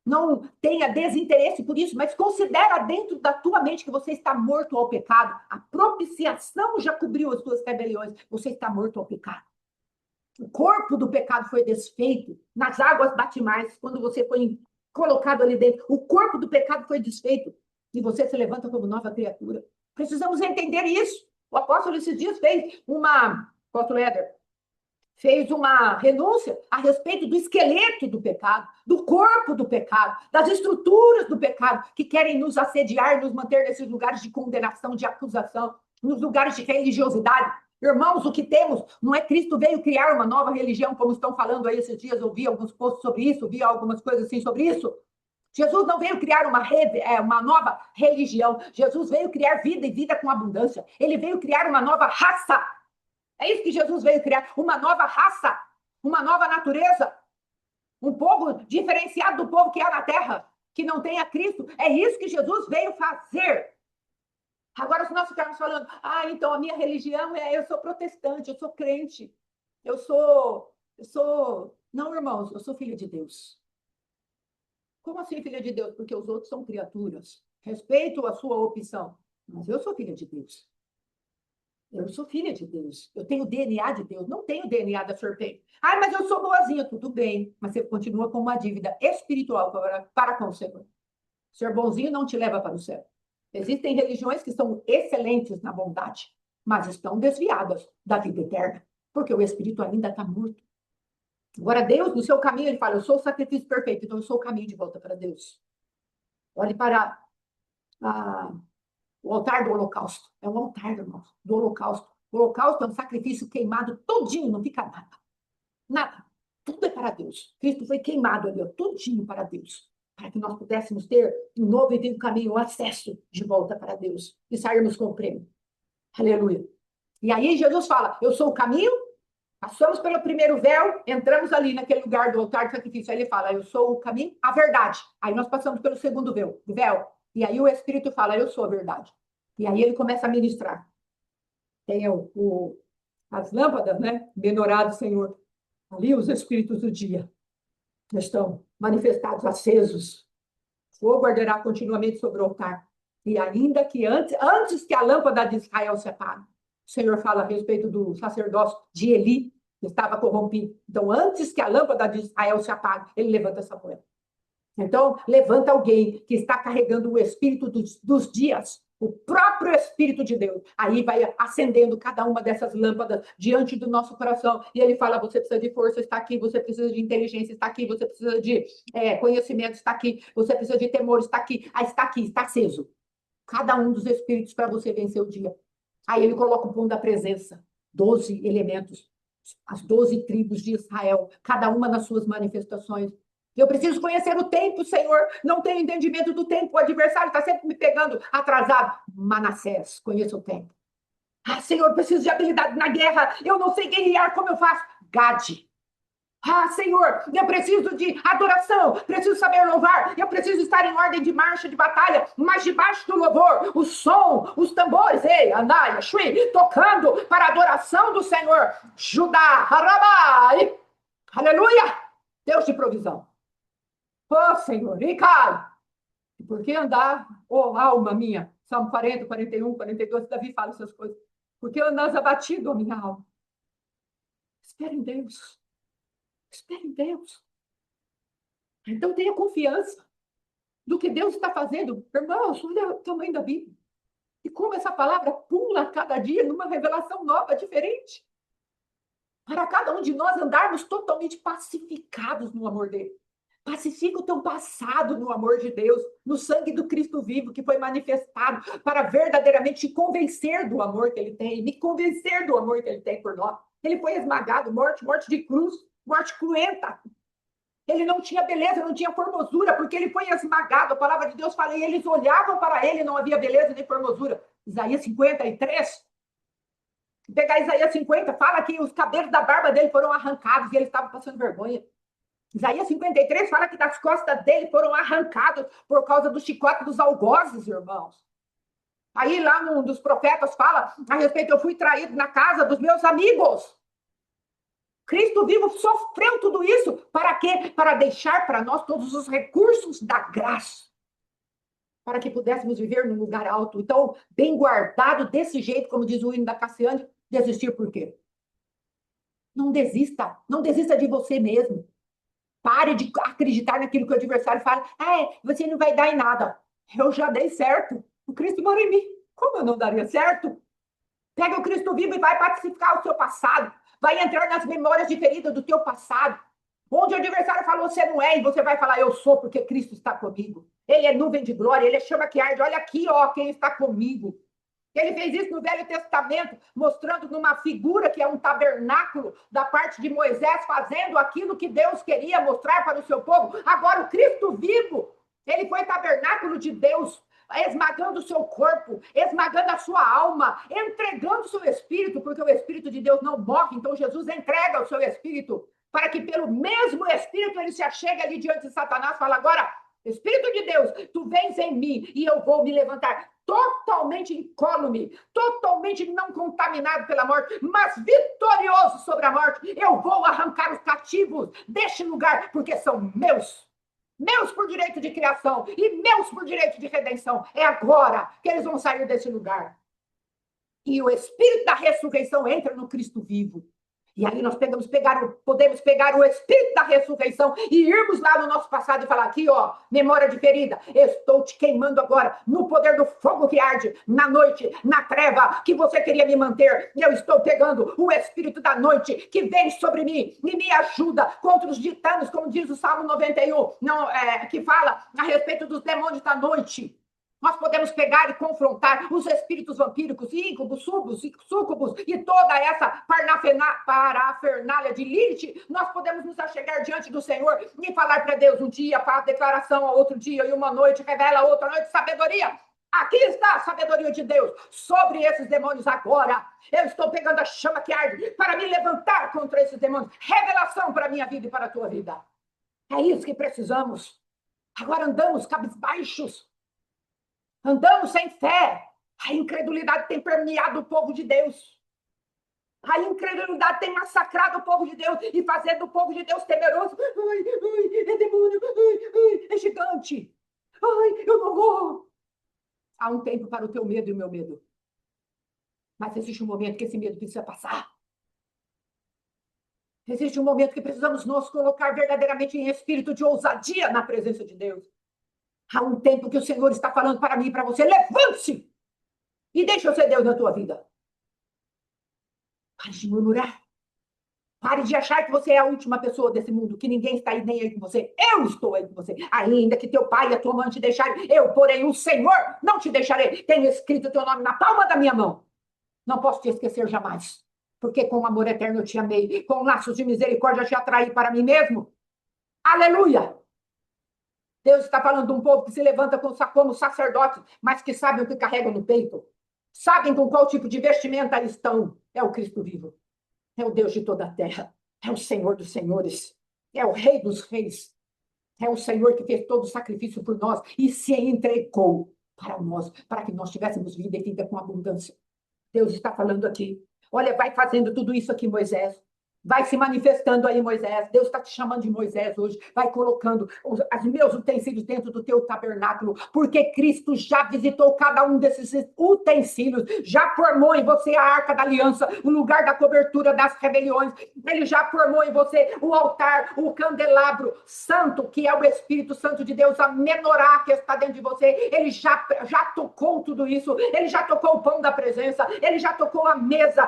não tenha desinteresse por isso, mas considera dentro da tua mente que você está morto ao pecado. A propiciação já cobriu as tuas rebeliões, você está morto ao pecado. O corpo do pecado foi desfeito nas águas batimais, quando você foi colocado ali dentro. O corpo do pecado foi desfeito e você se levanta como nova criatura. Precisamos entender isso. O apóstolo esses dias apóstolo Éder, fez uma renúncia a respeito do esqueleto do pecado, do corpo do pecado, das estruturas do pecado que querem nos assediar, nos manter nesses lugares de condenação, de acusação, nos lugares de religiosidade. Irmãos, o que temos não é Cristo veio criar uma nova religião, como estão falando aí esses dias, eu vi alguns posts sobre isso, vi algumas coisas assim sobre isso. Jesus não veio criar uma nova religião. Jesus veio criar vida e vida com abundância. Ele veio criar uma nova raça. É isso que Jesus veio criar, uma nova raça, uma nova natureza, um povo diferenciado do povo que há na terra, que não tem a Cristo. É isso que Jesus veio fazer. Agora, se nós ficarmos falando, então a minha religião eu sou protestante, eu sou crente, eu sou... Não, irmãos, eu sou filha de Deus. Como assim filha de Deus? Porque os outros são criaturas. Respeito a sua opção, mas eu sou filha de Deus. Eu sou filha de Deus. Eu tenho o DNA de Deus. Não tenho o DNA da serpente. Mas eu sou boazinha. Tudo bem. Mas você continua com uma dívida espiritual para com o Senhor. Ser bonzinho não te leva para o céu. Existem religiões que são excelentes na bondade, mas estão desviadas da vida eterna, porque o espírito ainda está morto. Agora, Deus, no seu caminho, ele fala, eu sou o sacrifício perfeito, então eu sou o caminho de volta para Deus. Olhe para o altar do holocausto. É um altar, irmãos, do holocausto. O holocausto é um sacrifício queimado todinho, não fica nada. Nada. Tudo é para Deus. Cristo foi queimado ali, todinho para Deus. Para que nós pudéssemos ter um novo e vivo caminho, um acesso de volta para Deus. E sairmos com o prêmio. Aleluia. E aí Jesus fala, eu sou o caminho, passamos pelo primeiro véu, entramos ali naquele lugar do altar de sacrifício. Aí ele fala, eu sou o caminho, a verdade. Aí nós passamos pelo segundo véu. E aí o Espírito fala, eu sou a verdade. E aí ele começa a ministrar. Tem as lâmpadas, né? Menorado, Senhor. Ali os Espíritos do dia estão manifestados, acesos. Fogo arderá continuamente sobre o altar. E ainda que antes que a lâmpada de Israel se apague, o Senhor fala a respeito do sacerdócio de Eli, que estava corrompido. Então, antes que a lâmpada de Israel se apague, ele levanta Samuel. Então, levanta alguém que está carregando o espírito dos dias, o próprio Espírito de Deus. Aí vai acendendo cada uma dessas lâmpadas diante do nosso coração. E ele fala, você precisa de força, está aqui. Você precisa de inteligência, está aqui. Você precisa de conhecimento, está aqui. Você precisa de temor, está aqui. Está aqui, está aceso. Cada um dos espíritos para você vencer o dia. Aí ele coloca o pão da presença. 12 elementos. As 12 tribos de Israel. Cada uma nas suas manifestações. Eu preciso conhecer o tempo, Senhor. Não tenho entendimento do tempo. O adversário está sempre me pegando atrasado. Manassés, conheço o tempo. Ah, Senhor, preciso de habilidade na guerra. Eu não sei guerrear, como eu faço? Gade. Ah, Senhor, eu preciso de adoração, preciso saber louvar, eu preciso estar em ordem de marcha, de batalha, mas debaixo do louvor, o som, os tambores, ei, Anaya, Shui, tocando para a adoração do Senhor. Judá, Harabai, aleluia, Deus de provisão. Oh, Senhor, e cai. E por que andar, oh, alma minha? Salmo 40, 41, 42, Davi fala essas coisas. Por que andas abatido, minha alma? Espera em Deus. Espera em Deus. Então tenha confiança do que Deus está fazendo. Irmãos, olha o tamanho da Bíblia. E como essa palavra pula cada dia numa revelação nova, diferente. Para cada um de nós andarmos totalmente pacificados no amor dele. Pacifica o teu passado no amor de Deus, no sangue do Cristo vivo que foi manifestado para verdadeiramente te convencer do amor que ele tem, me convencer do amor que ele tem por nós. Ele foi esmagado, morte de cruz, morte cruenta. Ele não tinha beleza, não tinha formosura, porque ele foi esmagado. A palavra de Deus fala, e eles olhavam para ele, não havia beleza nem formosura. Isaías 53. Pegar Isaías 50, fala que os cabelos da barba dele foram arrancados e ele estava passando vergonha. Isaías 53 fala que das costas dele foram arrancados por causa do chicote dos algozes, irmãos. Aí lá um dos profetas fala a respeito, eu fui traído na casa dos meus amigos. Cristo vivo sofreu tudo isso. Para quê? Para deixar para nós todos os recursos da graça. Para que pudéssemos viver num lugar alto. Então, bem guardado desse jeito, como diz o hino da Cassiane, desistir por quê? Não desista. Não desista de você mesmo. Pare de acreditar naquilo que o adversário fala. Você não vai dar em nada. Eu já dei certo. O Cristo mora em mim. Como eu não daria certo? Pega o Cristo vivo e vai pacificar o seu passado. Vai entrar nas memórias diferidas do teu passado. Onde o adversário falou, você não é, e você vai falar, eu sou, porque Cristo está comigo. Ele é nuvem de glória, ele é chama que arde. Olha aqui, ó, quem está comigo. Ele fez isso no Velho Testamento, mostrando numa figura que é um tabernáculo da parte de Moisés, fazendo aquilo que Deus queria mostrar para o seu povo. Agora, o Cristo vivo, ele foi tabernáculo de Deus, esmagando o seu corpo, esmagando a sua alma, entregando o seu espírito, porque o Espírito de Deus não morre, então Jesus entrega o seu espírito, para que pelo mesmo espírito ele se achegue ali diante de Satanás e fala, agora, Espírito de Deus, tu vens em mim e eu vou me levantar totalmente incólume, totalmente não contaminado pela morte, mas vitorioso sobre a morte. Eu vou arrancar os cativos deste lugar, porque são meus. Meus por direito de criação e meus por direito de redenção. É agora que eles vão sair desse lugar. E o Espírito da ressurreição entra no Cristo vivo. E aí nós podemos pegar o Espírito da ressurreição e irmos lá no nosso passado e falar aqui, ó, memória de ferida, estou te queimando agora no poder do fogo que arde na noite, na treva que você queria me manter. Eu estou pegando o Espírito da noite que vem sobre mim e me ajuda contra os gitanos, como diz o Salmo 91, que fala a respeito dos demônios da noite. Nós podemos pegar e confrontar os espíritos vampíricos, íncubos, súcubos e toda essa parafernália de Lilith. Nós podemos nos achegar diante do Senhor e falar para Deus um dia, faz declaração ao outro dia, e uma noite revela outra noite sabedoria. Aqui está a sabedoria de Deus sobre esses demônios agora. Eu estou pegando a chama que arde para me levantar contra esses demônios. Revelação para a minha vida e para a tua vida. É isso que precisamos. Agora andamos cabisbaixos. Andamos sem fé. A incredulidade tem permeado o povo de Deus. A incredulidade tem massacrado o povo de Deus e fazendo o povo de Deus temeroso. É demônio, é gigante. Eu não vou. Há um tempo para o teu medo e o meu medo. Mas existe um momento que esse medo precisa passar. Existe um momento que precisamos nos colocar verdadeiramente em espírito de ousadia na presença de Deus. Há um tempo que o Senhor está falando para mim e para você, levante-se e deixe eu ser Deus na tua vida. Pare de murmurar. Pare de achar que você é a última pessoa desse mundo, que ninguém está aí nem aí com você. Eu estou aí com você. Ainda que teu pai e a tua mãe te deixarem, eu, porém, o Senhor, não te deixarei. Tenho escrito o teu nome na palma da minha mão. Não posso te esquecer jamais. Porque com amor eterno eu te amei. Com laços de misericórdia eu te atraí para mim mesmo. Aleluia! Deus está falando de um povo que se levanta como sacerdotes, mas que sabem o que carregam no peito. Sabem com qual tipo de vestimenta eles estão. É o Cristo vivo. É o Deus de toda a terra. É o Senhor dos senhores. É o Rei dos reis. É o Senhor que fez todo o sacrifício por nós e se entregou para nós, para que nós tivéssemos vida e vida com abundância. Deus está falando aqui. Olha, vai fazendo tudo isso aqui, Moisés. Vai se manifestando aí, Moisés. Deus está te chamando de Moisés hoje. Vai colocando os meus utensílios dentro do teu tabernáculo, porque Cristo já visitou cada um desses utensílios, já formou em você a arca da aliança, o lugar da cobertura das rebeliões. Ele já formou em você o altar, o candelabro santo, que é o Espírito Santo de Deus, a menorá que está dentro de você. Ele já tocou tudo isso. Ele já tocou o pão da presença. Ele já tocou a mesa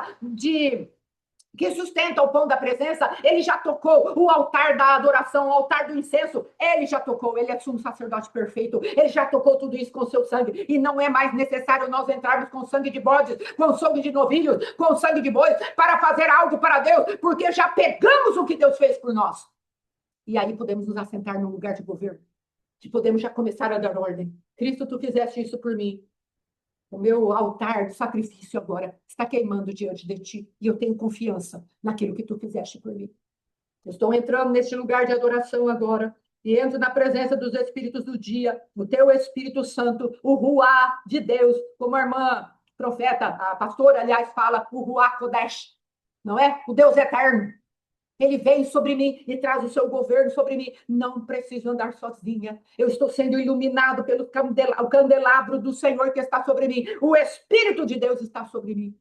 que sustenta o pão da presença, ele já tocou o altar da adoração, o altar do incenso, ele já tocou, ele é sumo sacerdote perfeito, ele já tocou tudo isso com o seu sangue, e não é mais necessário nós entrarmos com sangue de bodes, com sangue de novilhos, com sangue de bois, para fazer algo para Deus, porque já pegamos o que Deus fez por nós. E aí podemos nos assentar num lugar de governo, e podemos já começar a dar ordem. Cristo, tu fizeste isso por mim. O meu altar de sacrifício agora está queimando diante de ti. E eu tenho confiança naquilo que tu fizeste por mim. Eu estou entrando neste lugar de adoração agora. E entro na presença dos Espíritos do dia, o teu Espírito Santo, o Ruá de Deus, como a irmã profeta, a pastora, aliás, fala, o Ruá Kodesh, não é? O Deus eterno. Ele vem sobre mim e traz o seu governo sobre mim. Não preciso andar sozinha. Eu estou sendo iluminado pelo candelabro do Senhor que está sobre mim. O Espírito de Deus está sobre mim.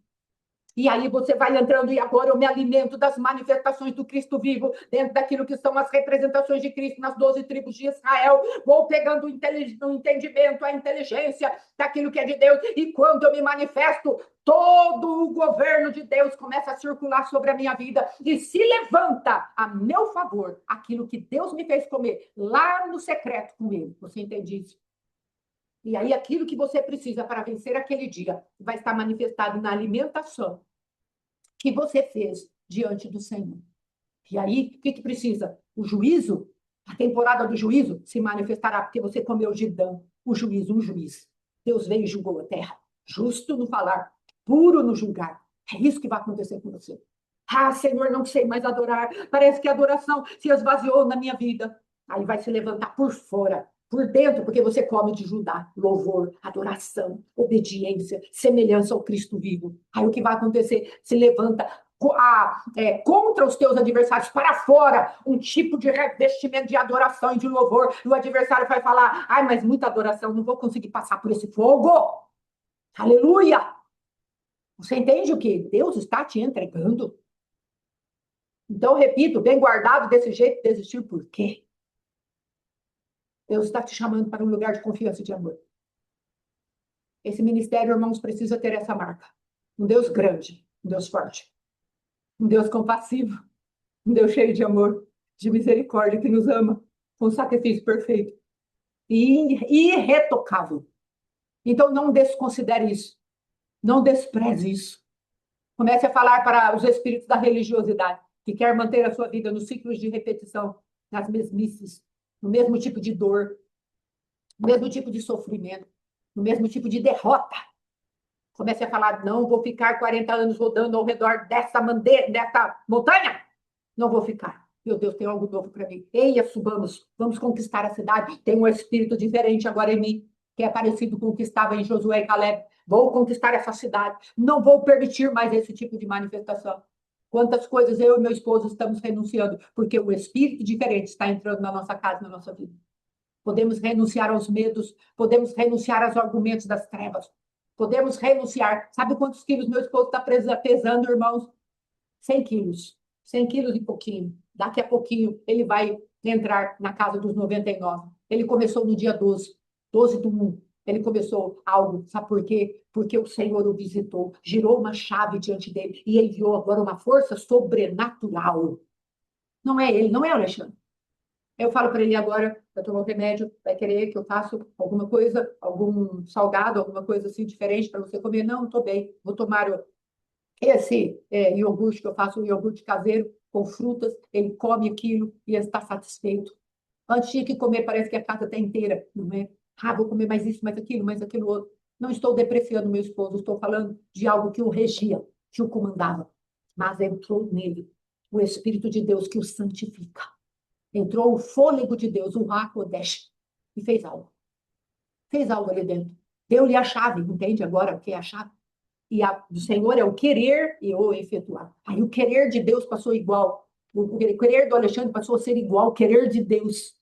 E aí você vai entrando, e agora eu me alimento das manifestações do Cristo vivo, dentro daquilo que são as representações de Cristo nas 12 tribos de Israel. Vou pegando o entendimento, a inteligência daquilo que é de Deus. E quando eu me manifesto, todo o governo de Deus começa a circular sobre a minha vida e se levanta a meu favor aquilo que Deus me fez comer lá no secreto com ele. Você entende isso? E aí aquilo que você precisa para vencer aquele dia vai estar manifestado na alimentação que você fez diante do Senhor. E aí, o que precisa? O juízo, a temporada do juízo se manifestará porque você comeu Gidão, o juízo, um juiz. Deus veio e julgou a terra, justo no falar, puro no julgar. É isso que vai acontecer com você. Ah, Senhor, não sei mais adorar. Parece que a adoração se esvaziou na minha vida. Aí vai se levantar por fora, por dentro, porque você come de Judá, louvor, adoração, obediência, semelhança ao Cristo vivo. Aí o que vai acontecer? Se levanta contra os teus adversários, para fora, um tipo de revestimento de adoração e de louvor. E o adversário vai falar, ai, mas muita adoração, não vou conseguir passar por esse fogo. Aleluia! Você entende o que Deus está te entregando? Então, repito, bem guardado desse jeito, desistir por quê? Deus está te chamando para um lugar de confiança e de amor. Esse ministério, irmãos, precisa ter essa marca. Um Deus grande, um Deus forte, um Deus compassivo, um Deus cheio de amor, de misericórdia, que nos ama, com sacrifício perfeito e irretocável. Então, não desconsidere isso. Não despreze isso. Comece a falar para os espíritos da religiosidade, que quer manter a sua vida nos ciclos de repetição, nas mesmices, no mesmo tipo de dor, no mesmo tipo de sofrimento, no mesmo tipo de derrota. Comece a falar, não vou ficar 40 anos rodando ao redor dessa montanha. Não vou ficar. Meu Deus, tem algo novo para mim. Eia, subamos, vamos conquistar a cidade. Tem um espírito diferente agora em mim, que é parecido com o que estava em Josué e Caleb. Vou conquistar essa cidade. Não vou permitir mais esse tipo de manifestação. Quantas coisas eu e meu esposo estamos renunciando, porque o espírito diferente está entrando na nossa casa, na nossa vida. Podemos renunciar aos medos, podemos renunciar aos argumentos das trevas, podemos renunciar. Sabe quantos quilos meu esposo está pesando, irmãos? 100 quilos. 100 quilos e pouquinho. Daqui a pouquinho ele vai entrar na casa dos 99. Ele começou no dia 12/1. Ele começou algo, sabe por quê? Porque o Senhor o visitou, girou uma chave diante dele e enviou agora uma força sobrenatural. Não é ele, não é o Alexandre. Eu falo para ele agora, vai tomar um remédio, vai querer que eu faça alguma coisa, algum salgado, alguma coisa assim diferente para você comer. Não, estou bem, vou tomar esse iogurte que eu faço, um iogurte caseiro com frutas, ele come aquilo e ele está satisfeito. Antes tinha que comer, parece que a casa está inteira, não é? Ah, vou comer mais isso, mais aquilo outro. Não estou depreciando meu esposo, estou falando de algo que o regia, que o comandava. Mas entrou nele o Espírito de Deus que o santifica. Entrou o fôlego de Deus, o Hakodesh, e fez algo. Fez algo ali dentro. Deu-lhe a chave, entende agora o que é a chave? E a do Senhor é o querer e o efetuar. Aí o querer de Deus passou igual. O querer do Alexandre passou a ser igual ao querer de Deus.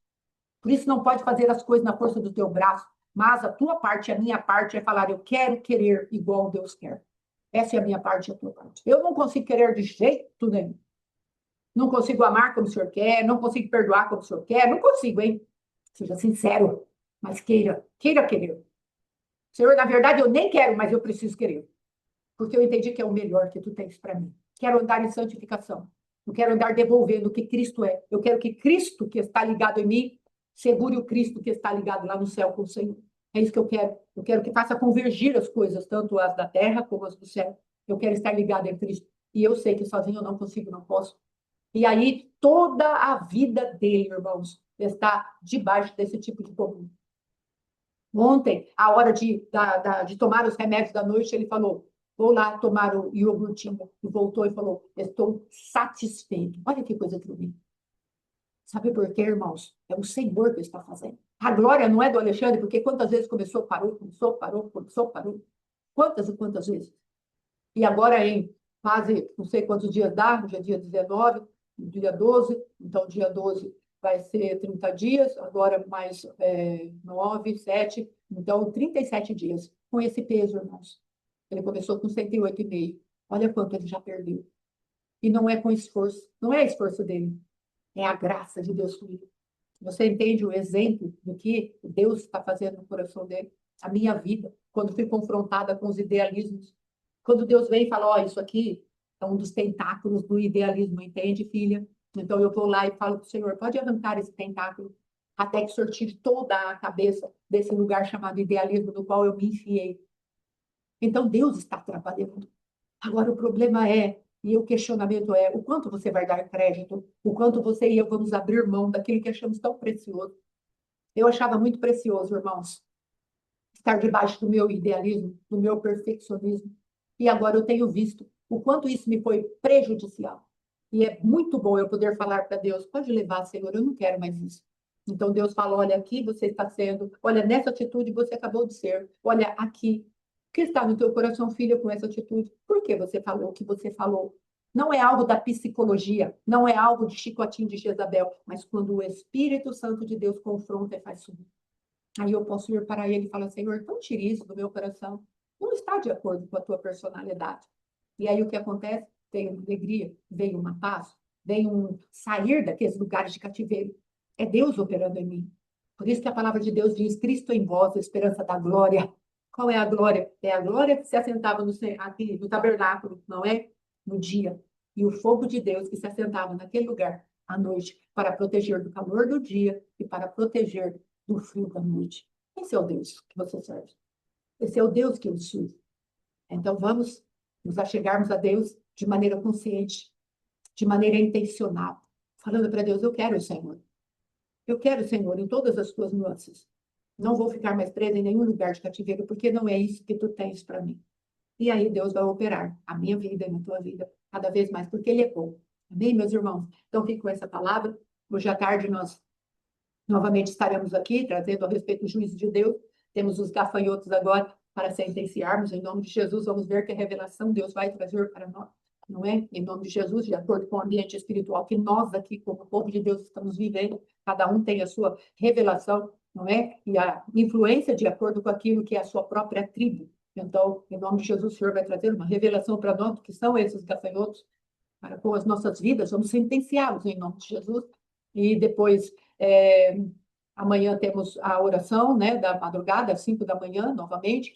Por isso não pode fazer as coisas na força do teu braço, mas a tua parte, a minha parte é falar, eu quero querer igual Deus quer. Essa é a minha parte e a tua parte. Eu não consigo querer de jeito nenhum. Não consigo amar como o Senhor quer, não consigo perdoar como o Senhor quer, não consigo, hein? Seja sincero, mas queira querer. Senhor, na verdade, eu nem quero, mas eu preciso querer. Porque eu entendi que é o melhor que tu tens para mim. Quero andar em santificação. Eu quero andar devolvendo o que Cristo é. Eu quero que Cristo, que está ligado em mim, segure o Cristo que está ligado lá no céu com o Senhor. É isso que eu quero. Eu quero que faça convergir as coisas, tanto as da terra como as do céu. Eu quero estar ligado em Cristo. E eu sei que sozinho eu não consigo, não posso. E aí, toda a vida dele, irmãos, está debaixo desse tipo de comum. Ontem, a hora de tomar os remédios da noite, ele falou: vou lá tomar o iogurtinho. E voltou e falou: estou satisfeito. Olha que coisa tremenda. Sabe por quê, irmãos? É o Senhor que está fazendo. A glória não é do Alexandre, porque quantas vezes começou, parou, começou, parou, começou, parou. Quantas e quantas vezes? E agora, em quase não sei quantos dias dá, hoje é dia 19, dia 12, então dia 12 vai ser 30 dias, agora mais 9, 7, então 37 dias. Com esse peso, irmãos. Ele começou com 108,5. Olha quanto ele já perdeu. E não é com esforço, não é esforço dele, é a graça de Deus comigo. Você entende o exemplo do que Deus está fazendo no coração dele? A minha vida, quando fui confrontada com os idealismos. Quando Deus vem e fala, ó, oh, isso aqui é um dos tentáculos do idealismo, entende, filha? Então eu vou lá e falo para o Senhor, pode arrancar esse tentáculo até que o Senhor tire toda a cabeça desse lugar chamado idealismo no qual eu me enfiei. Então Deus está trabalhando. Agora o problema é, e o questionamento é, o quanto você vai dar crédito, o quanto você e eu vamos abrir mão daquilo que achamos tão precioso. Eu achava muito precioso, irmãos, estar debaixo do meu idealismo, do meu perfeccionismo. E agora eu tenho visto o quanto isso me foi prejudicial. E é muito bom eu poder falar para Deus, pode levar, Senhor, eu não quero mais isso. Então Deus fala, olha, aqui você está sendo, olha, nessa atitude você acabou de ser, olha, aqui. O que está no teu coração, filha, com essa atitude? Por que você falou o que você falou? Não é algo da psicologia, não é algo de chicotinho de Jezabel, mas quando o Espírito Santo de Deus confronta e faz subir. Aí eu posso ir para ele e falar, Senhor, então tire isso do meu coração. Não está de acordo com a tua personalidade. E aí o que acontece? Vem uma alegria, vem uma paz, vem um sair daqueles lugares de cativeiro. É Deus operando em mim. Por isso que a palavra de Deus diz, Cristo em vós, a esperança da glória. Qual é a glória? É a glória que se assentava aqui, no tabernáculo, não é? No dia. E o fogo de Deus que se assentava naquele lugar à noite para proteger do calor do dia e para proteger do frio da noite. Esse é o Deus que você serve. Esse é o Deus que eu sirvo. Então vamos nos achegarmos a Deus de maneira consciente, de maneira intencional, falando para Deus, eu quero o Senhor. Eu quero o Senhor em todas as tuas nuances. Não vou ficar mais presa em nenhum lugar de cativeiro, porque não é isso que tu tens para mim. E aí Deus vai operar a minha vida e na tua vida cada vez mais, porque Ele é bom. Amém, meus irmãos? Então fico com essa palavra. Hoje à tarde nós novamente estaremos aqui trazendo a respeito do juízo de Deus. Temos os gafanhotos agora para sentenciarmos. Em nome de Jesus, vamos ver que a revelação Deus vai trazer para nós, não é? Em nome de Jesus, de acordo com o ambiente espiritual que nós aqui, como povo de Deus, estamos vivendo. Cada um tem a sua revelação, não é? E a influência de acordo com aquilo que é a sua própria tribo. Então, em nome de Jesus, o Senhor vai trazer uma revelação para nós do que são esses gafanhotos, para com as nossas vidas, vamos sentenciá-los em nome de Jesus. E depois, amanhã temos a oração, né, da madrugada, às 5 da manhã, novamente,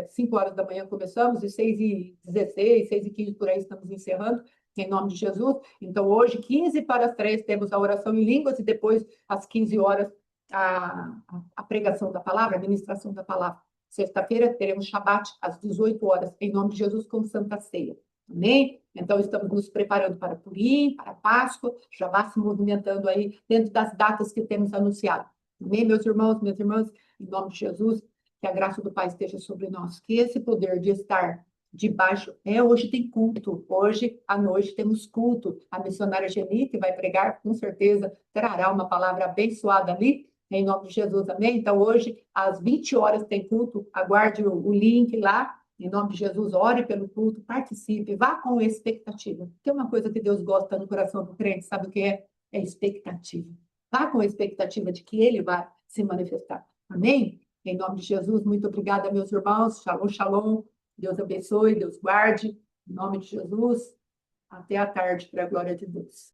5 horas da manhã começamos, e 6h16, 6h15, por aí estamos encerrando, em nome de Jesus. Então, hoje, 15 para as 3, temos a oração em línguas, e depois, às 15 horas, a pregação da palavra, a ministração da palavra. Sexta-feira, teremos Shabat, às 18 horas, em nome de Jesus, com Santa Ceia. Amém? Então, estamos nos preparando para Purim, para a Páscoa, já vá se movimentando aí dentro das datas que temos anunciado. Amém, meus irmãos, minhas irmãs, em nome de Jesus, que a graça do Pai esteja sobre nós, que esse poder de estar debaixo, hoje tem culto, hoje à noite temos culto, a missionária Geni, que vai pregar, com certeza trará uma palavra abençoada ali, em nome de Jesus, amém? Então, hoje, às 20 horas tem culto, aguarde o link lá, em nome de Jesus, ore pelo culto, participe, vá com expectativa. Tem uma coisa que Deus gosta no coração do crente, sabe o que é? É expectativa. Vá com a expectativa de que Ele vai se manifestar. Amém? Em nome de Jesus, muito obrigada, meus irmãos. Shalom, shalom. Deus abençoe, Deus guarde. Em nome de Jesus, até a tarde, para a glória de Deus.